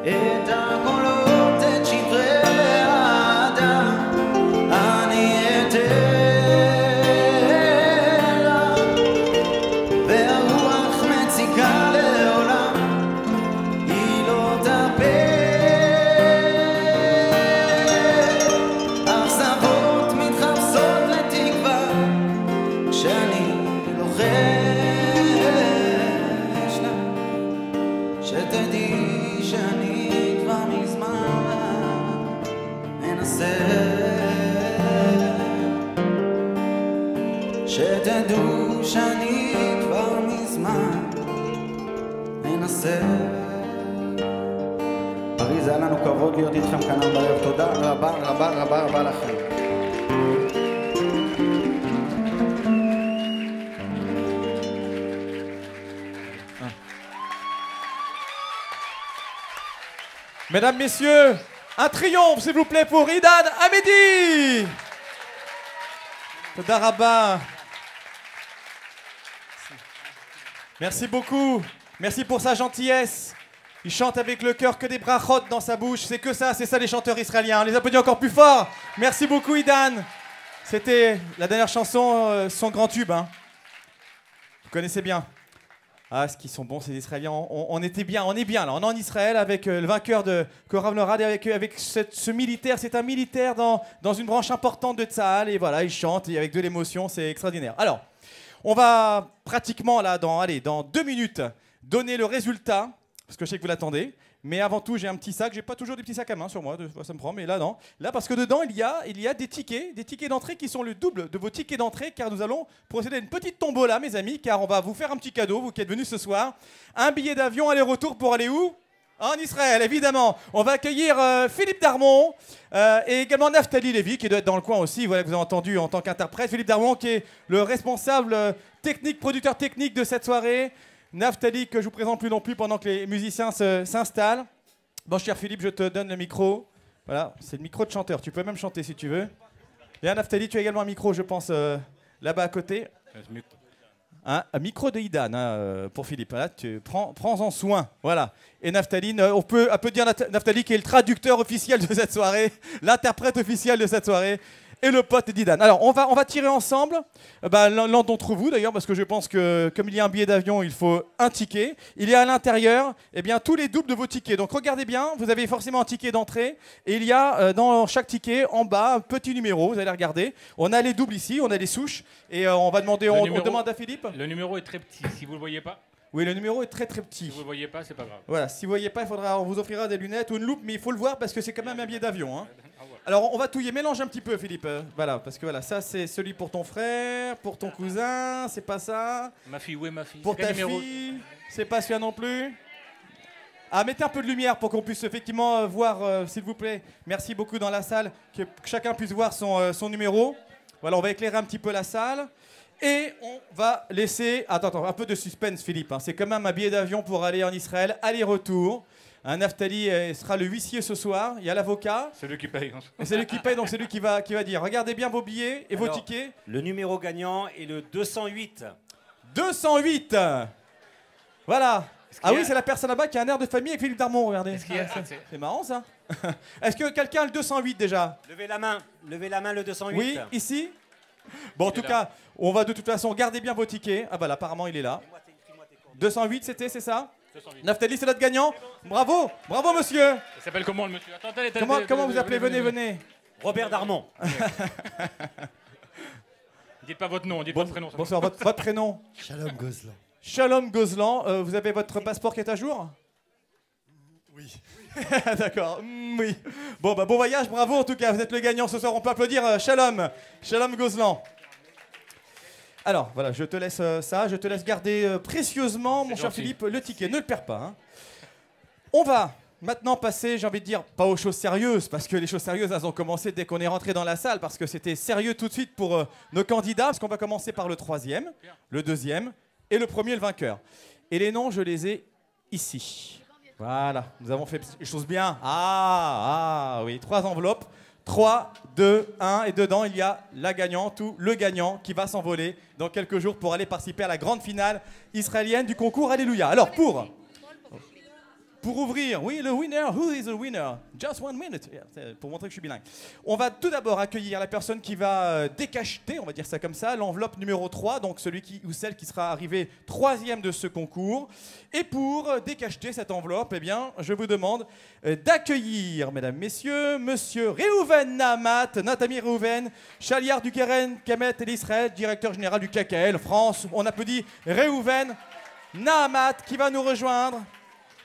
את הקולות, את שברי האדם אני אתן לה, והרוח מציקה לעולם היא לא תרפה, אכזבות מתחפשות לתקווה שאני לוחש לה, שתדעי שאני כבר מזמן מנסה, שתדעו שאני כבר מזמן מנסה. פריז, היה לנו כבוד להיות איתכם כאן בערב, תודה רבה רבה רבה רבה לכם. Mesdames, Messieurs, un triomphe, s'il vous plaît, pour Idan Hamidi. Toda Rabba. Merci beaucoup. Merci pour sa gentillesse. Il chante avec le cœur, que des brachot dans sa bouche. C'est que ça, c'est ça les chanteurs israéliens. Les applaudit encore plus fort. Merci beaucoup, Idan. C'était la dernière chanson, son grand tube. Hein. Vous connaissez bien. Ah, ce qu'ils sont bons, ces Israéliens. On était bien, on est bien là. On est en Israël avec le vainqueur de Korav Norad et avec ce militaire. C'est un militaire dans une branche importante de Tzahal. Et voilà, il chante avec de l'émotion. C'est extraordinaire. Alors, on va pratiquement là, dans 2 minutes, donner le résultat. Parce que je sais que vous l'attendez. Mais avant tout, j'ai un petit sac. J'ai pas toujours des petits sacs à main sur moi, de fois ça me prend, mais là non. Là, parce que dedans, il y a des tickets d'entrée qui sont le double de vos tickets d'entrée, car nous allons procéder à une petite tombola, mes amis, car on va vous faire un petit cadeau, vous qui êtes venus ce soir. Un billet d'avion aller-retour pour aller où ? En Israël, évidemment. On va accueillir Philippe Darmon et également Naftali Lévy, qui doit être dans le coin aussi, voilà, que vous avez entendu en tant qu'interprète. Philippe Darmon, qui est le responsable technique, producteur technique de cette soirée. Naftali, que je vous présente plus non plus pendant que les musiciens s'installent. Bon, cher Philippe, je te donne le micro. Voilà, c'est le micro de chanteur. Tu peux même chanter si tu veux. Et Naftali, tu as également un micro, je pense, là-bas à côté. Un micro de Idan pour Philippe. Voilà, prends-en soin. Voilà. Et Naftali, on peut dire Naftali qui est le traducteur officiel de cette soirée, l'interprète officiel de cette soirée, et le pote d'Idan. Alors, on va tirer ensemble, l'un d'entre vous d'ailleurs, parce que je pense que comme il y a un billet d'avion, il faut un ticket. Il y a à l'intérieur tous les doubles de vos tickets. Donc regardez bien, vous avez forcément un ticket d'entrée, et il y a dans chaque ticket, en bas, un petit numéro, vous allez regarder. On a les doubles ici, on a les souches, et on va demander, on demande à Philippe. Le numéro est très petit, si vous ne le voyez pas. Oui, le numéro est très petit. Si vous ne le voyez pas, c'est pas grave. Voilà, si vous ne voyez pas, on vous offrira des lunettes ou une loupe, mais il faut le voir parce que c'est quand même un billet d'avion. Hein. Alors, on va touiller, mélange un petit peu, Philippe. Voilà, parce que voilà, ça c'est celui pour ton frère, pour ton cousin, c'est pas ça. Ma fille, où est ma fille? Pour ta fille, c'est pas celui-là non plus. Ah, mettez un peu de lumière pour qu'on puisse effectivement voir, s'il vous plaît. Merci beaucoup dans la salle, que chacun puisse voir son numéro. Voilà, on va éclairer un petit peu la salle. Et on va laisser... Attends, un peu de suspense, Philippe. Hein. C'est quand même un billet d'avion pour aller en Israël, aller-retour. Naftali sera le huissier ce soir. Il y a l'avocat. C'est lui qui paye. Hein. Et c'est lui qui paye, donc c'est lui qui va dire. Regardez bien vos billets et vos tickets. Le numéro gagnant est le 208. 208. Voilà. Ah oui, c'est la personne là-bas qui a un air de famille avec Philippe Darmon, regardez. C'est marrant, ça. Est-ce que quelqu'un a le 208 déjà? Levez la main, le 208. Oui, ici. Bon, en tout cas, on va de toute façon, gardez bien vos tickets. Ah bah là, apparemment, il est là. 208, c'est ça? 208. Naftali, c'est notre gagnant. Bravo, bravo, monsieur. Il s'appelle comment, le monsieur? Attendez, comment vous appelez? Venez. Robert Darmon. Dites pas votre nom, dites votre prénom. Bonsoir, votre prénom? Shalom Gozlan. Shalom Gozlan. Vous avez votre passeport qui est à jour? Oui. D'accord, oui. Bon voyage, bravo en tout cas, vous êtes le gagnant ce soir, on peut applaudir Shalom Gozlan. Alors voilà, je te laisse ça, je te laisse garder précieusement, mon cher Philippe, le ticket, ne le perds pas. Hein. On va maintenant passer, j'ai envie de dire, pas aux choses sérieuses, parce que les choses sérieuses, elles ont commencé dès qu'on est rentré dans la salle, parce que c'était sérieux tout de suite pour nos candidats, parce qu'on va commencer par le troisième, le deuxième et le premier, le vainqueur. Et les noms, je les ai ici. Voilà, nous avons fait les choses bien. Ah oui, 3 enveloppes. 3, 2, 1. Et dedans, il y a la gagnante ou le gagnant qui va s'envoler dans quelques jours pour aller participer à la grande finale israélienne du concours Alléluia. Alors, pour ouvrir, oui, le winner, who is the winner? Just 1 minute, pour montrer que je suis bilingue. On va tout d'abord accueillir la personne qui va décacheter, on va dire ça comme ça, l'enveloppe numéro 3, donc celui ou celle qui sera arrivé 3e de ce concours. Et pour décacheter cette enveloppe, eh bien, je vous demande d'accueillir, mesdames, messieurs, monsieur Reuven Naamat, Natami Reuven, Chaliard du Keren Kemet l'Israël, directeur général du KKL France. On applaudit Reuven Naamat qui va nous rejoindre.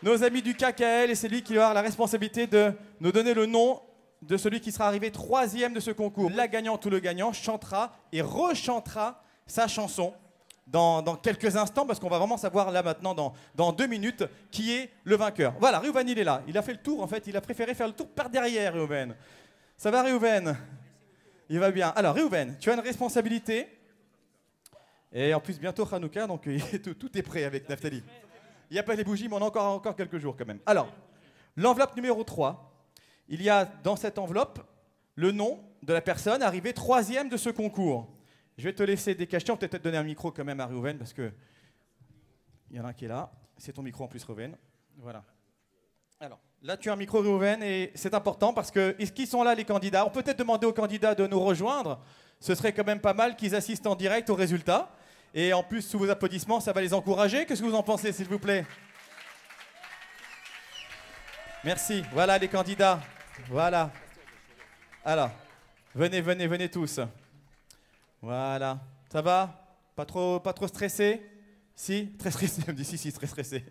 Nos amis du KKL, et c'est lui qui va avoir la responsabilité de nous donner le nom de celui qui sera arrivé 3e de ce concours. La gagnante ou le gagnant chantera et rechantera sa chanson dans quelques instants, parce qu'on va vraiment savoir là maintenant, dans 2 minutes, qui est le vainqueur. Voilà, Reuven, il est là. Il a fait le tour, en fait. Il a préféré faire le tour par derrière, Reuven. Ça va, Reuven? Il va bien. Alors, Reuven, tu as une responsabilité. Et en plus, bientôt Hanouka, donc tout est prêt avec Naftali. Il n'y a pas les bougies, mais on a encore quelques jours quand même. Alors, l'enveloppe numéro 3. Il y a dans cette enveloppe le nom de la personne arrivée 3e de ce concours. Je vais te laisser décacheter. On peut peut-être donner un micro quand même à Reuven, parce qu'il y en a un qui est là. C'est ton micro en plus, Reuven. Voilà. Alors, là, tu as un micro, Reuven, et c'est important parce que... Est-ce qu'ils sont là, les candidats? On peut peut-être demander aux candidats de nous rejoindre. Ce serait quand même pas mal qu'ils assistent en direct aux résultats. Et en plus, sous vos applaudissements, ça va les encourager. Qu'est-ce que vous en pensez, s'il vous plaît? Merci. Voilà les candidats. Voilà. Alors, venez tous. Voilà. Ça va? Pas trop stressé? Si? Très stressé. Elle me dit si, très stressé.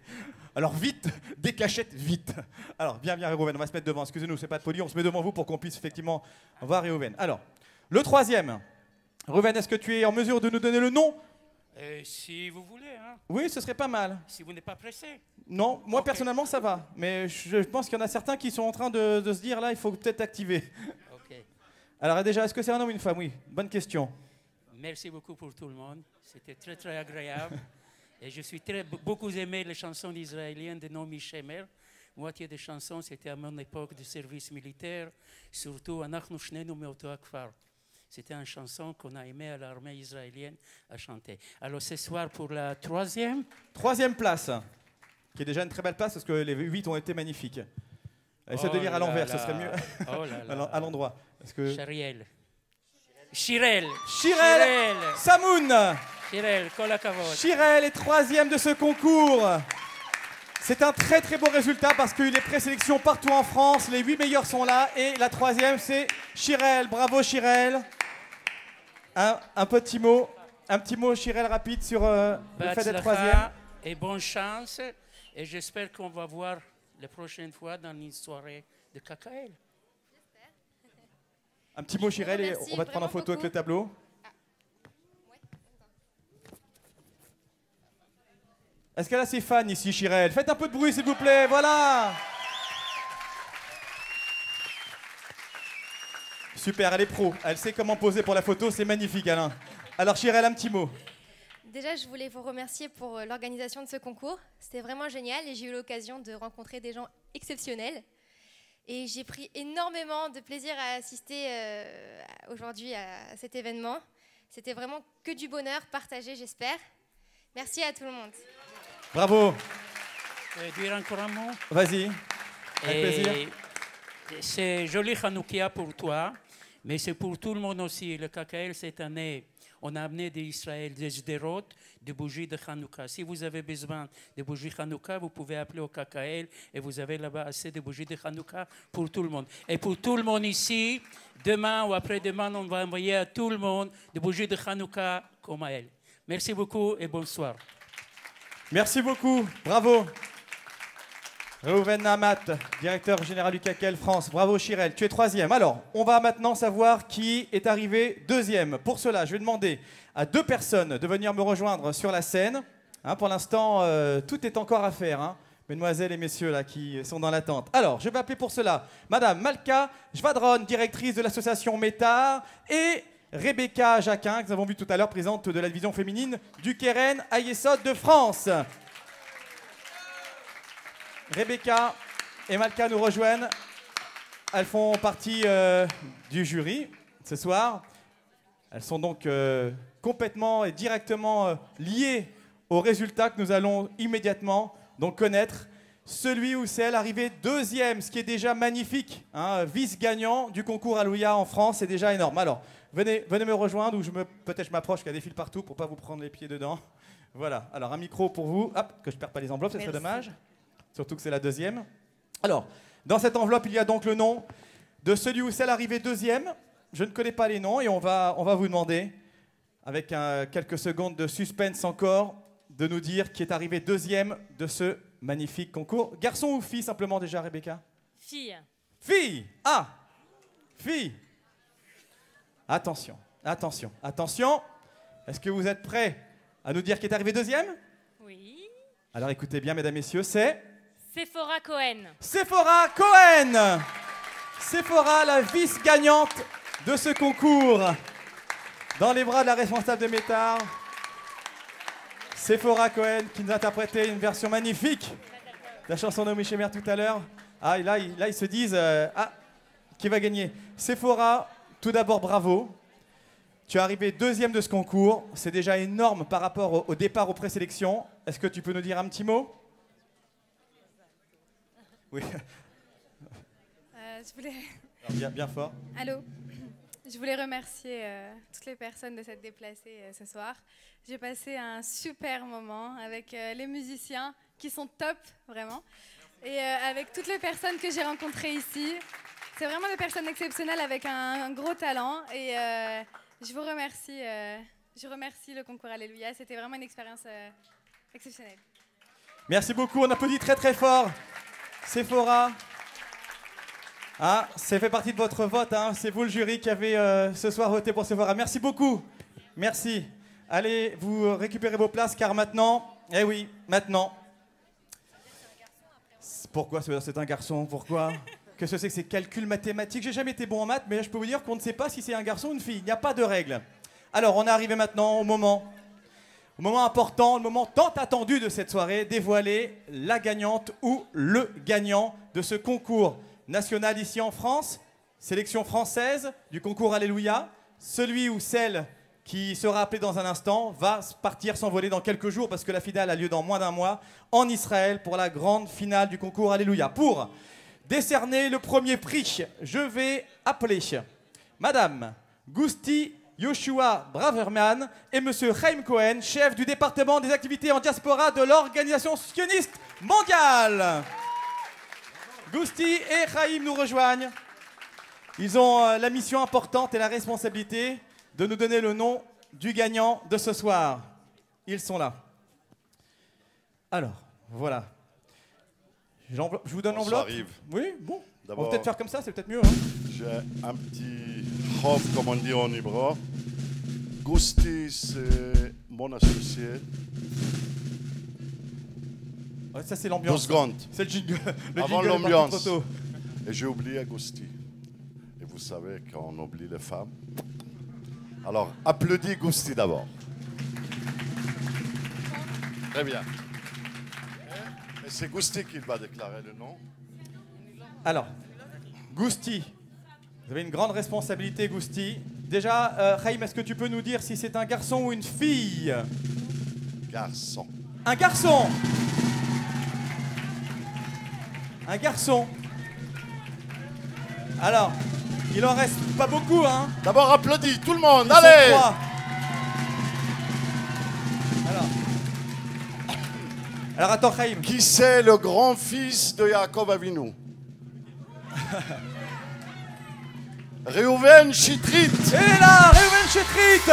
Alors vite, des cachettes, vite. Alors viens, Réhouven, on va se mettre devant. Excusez-nous, c'est pas de poli, on se met devant vous pour qu'on puisse effectivement voir Réhouven. Alors, le troisième. Réhouven, est-ce que tu es en mesure de nous donner le nom? Si vous voulez, hein. Oui, ce serait pas mal. Si vous n'êtes pas pressé. Non, moi personnellement ça va. Mais je pense qu'il y en a certains qui sont en train de se dire là, il faut peut-être activer. Ok. Alors déjà, est-ce que c'est un homme ou une femme? Oui, bonne question. Merci beaucoup pour tout le monde. C'était très très agréable. Et je suis beaucoup aimé les chansons israéliennes de Naomi Shemer. Moitié des chansons, c'était à mon époque de service militaire, surtout Anachnu Shnenu Meoto Akfar. C'était une chanson qu'on a aimé à l'armée israélienne à chanter. Alors ce soir pour la troisième. Troisième place, qui est déjà une très belle place parce que les 8 ont été magnifiques. Essaie de lire à l'envers, ce serait mieux. Oh là là. À l'endroit. Chariel. Chirel. Samoun. Chirel, kol hakavod. Chirel est troisième de ce concours. C'est un très très beau résultat parce qu'il y a eu des présélections partout en France. Les 8 meilleurs sont là et la troisième c'est Chirel. Bravo Chirel. Un petit mot Chirel rapide sur le fait d'être troisième. Et bonne chance. Et j'espère qu'on va voir la prochaine fois dans une soirée de KKL. Un petit mot Chirel et on va te prendre en photo avec le tableau. Est-ce qu'elle a ses fans ici, Chirel? Faites un peu de bruit, s'il vous plaît, voilà. Super, elle est pro. Elle sait comment poser pour la photo, c'est magnifique, Alain. Alors, Chirel, un petit mot. Déjà, je voulais vous remercier pour l'organisation de ce concours. C'était vraiment génial et j'ai eu l'occasion de rencontrer des gens exceptionnels. Et j'ai pris énormément de plaisir à assister aujourd'hui à cet événement. C'était vraiment que du bonheur partagé, j'espère. Merci à tout le monde. Bravo. Je vais dire encore un mot. Vas-y, avec plaisir. C'est joli Hanoukia pour toi, mais c'est pour tout le monde aussi. Le KKL, cette année, on a amené d'Israël des Sderot, des bougies de Hanouka. Si vous avez besoin de bougies Hanouka, vous pouvez appeler au KKL et vous avez là-bas assez de bougies de Hanouka pour tout le monde. Et pour tout le monde ici, demain ou après-demain, on va envoyer à tout le monde des bougies de Hanouka comme à elle. Merci beaucoup et bonsoir. Merci beaucoup, bravo. Réhouven Nahamat, directeur général du KKL France. Bravo Chirel, tu es troisième. Alors, on va maintenant savoir qui est arrivé deuxième. Pour cela, je vais demander à 2 personnes de venir me rejoindre sur la scène. Hein, pour l'instant, tout est encore à faire, hein, mesdemoiselles et messieurs là, qui sont dans l'attente. Alors, je vais appeler pour cela Madame Malka Jvadron, directrice de l'association Métard, et Rebecca Jacquin, que nous avons vu tout à l'heure, présidente de la division féminine du Keren Hayesod de France. Rebecca et Malka nous rejoignent. Elles font partie du jury ce soir. Elles sont donc complètement et directement liées aux résultats que nous allons immédiatement donc connaître. Celui ou celle arrivé deuxième, ce qui est déjà magnifique, hein, vice-gagnant du concours Allouya en France, c'est déjà énorme. Alors, venez me rejoindre ou peut-être je m'approche, qu'il y a des fils partout pour ne pas vous prendre les pieds dedans. Voilà, alors un micro pour vous. Hop, que je ne perds pas les enveloppes, ce serait dommage. Surtout que c'est la deuxième. Alors, dans cette enveloppe, il y a donc le nom de celui ou celle arrivé deuxième. Je ne connais pas les noms et on va vous demander, avec quelques secondes de suspense encore, de nous dire qui est arrivé deuxième de ce magnifique concours. Garçon ou fille simplement déjà, Rebecca? Fille. Fille. Ah, fille. Attention, attention, attention. Est-ce que vous êtes prêts à nous dire qui est arrivé deuxième? Oui. Alors écoutez bien, mesdames, messieurs, c'est... Sephora Cohen. Sephora Cohen. Sephora, la vice-gagnante de ce concours. Dans les bras de la responsable de Métard. Sephora Cohen qui nous a interprété une version magnifique de la chanson de Naomi Shemer tout à l'heure. Ah, et là, ils se disent qui va gagner? Sephora, tout d'abord bravo. Tu es arrivé deuxième de ce concours. C'est déjà énorme par rapport au départ aux présélections. Est-ce que tu peux nous dire un petit mot? Oui. Je voulais... Alors, bien fort. Allô. Je voulais remercier toutes les personnes de s'être déplacées ce soir. J'ai passé un super moment avec les musiciens qui sont top, vraiment. Et avec toutes les personnes que j'ai rencontrées ici. C'est vraiment des personnes exceptionnelles avec un gros talent. Et je vous remercie. Je remercie le concours Alléluia. C'était vraiment une expérience exceptionnelle. Merci beaucoup, on applaudit très très fort. Sephora. Ah, ça fait partie de votre vote, hein. C'est vous le jury qui avez ce soir voté pour Sephora. Merci beaucoup. Merci. Allez, vous récupérez vos places car maintenant, eh oui, maintenant. Pourquoi c'est un garçon? Pourquoi? Qu'est-ce que c'est que ces calculs mathématiques? J'ai jamais été bon en maths, mais je peux vous dire qu'on ne sait pas si c'est un garçon ou une fille. Il n'y a pas de règle. Alors, on est arrivé maintenant au moment important, le moment tant attendu de cette soirée, dévoiler la gagnante ou le gagnant de ce concours national ici en France, sélection française du concours Alléluia. Celui ou celle qui sera appelé dans un instant va partir s'envoler dans quelques jours parce que la finale a lieu dans moins d'un mois en Israël pour la grande finale du concours Alléluia. Pour décerner le premier prix, je vais appeler Madame Gusti Yoshua Braverman et Monsieur Chaim Cohen, chef du département des activités en diaspora de l'Organisation sioniste mondiale. Gusti et Chaim nous rejoignent. Ils ont la mission importante et la responsabilité de nous donner le nom du gagnant de ce soir. Ils sont là. Alors, voilà. Je vous donne l'enveloppe. Ça arrive. Oui, bon. On va D'abord, peut-être faire comme ça, c'est peut-être mieux. Hein. J'ai un petit robe, comme on dit en hébreu. Gusti, c'est mon associé. Ouais, ça, c'est l'ambiance. 2 secondes. C'est le jingle. Le Avant jingle est parti l'ambiance. trop tôt. Et j'ai oublié Gusti. Et vous savez, quand on oublie les femmes. Alors, applaudis Gusti d'abord. Très bien. Et c'est Gusti qui va déclarer le nom. Alors, Gusti, vous avez une grande responsabilité, Gusti. Déjà, Chaim, est-ce que tu peux nous dire si c'est un garçon ou une fille? Garçon. Un garçon. Un garçon. Alors, il en reste pas beaucoup, hein. D'abord, applaudis tout le monde, Ils allez. sont 3. Alors attends, Chaim. Qui c'est le grand-fils de Yaakov Avinu? Reuven Chitrit. Il est là, Reuven Chitrit.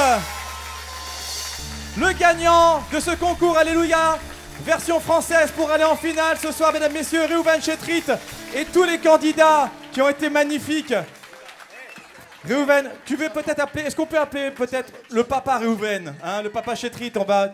Le gagnant de ce concours Alléluia, version française pour aller en finale ce soir, mesdames, messieurs, Reuven Chitrit et tous les candidats qui ont été magnifiques. Reuven, tu veux peut-être appeler, est-ce qu'on peut appeler peut-être le papa Reuven, hein, le papa Chitrit, on va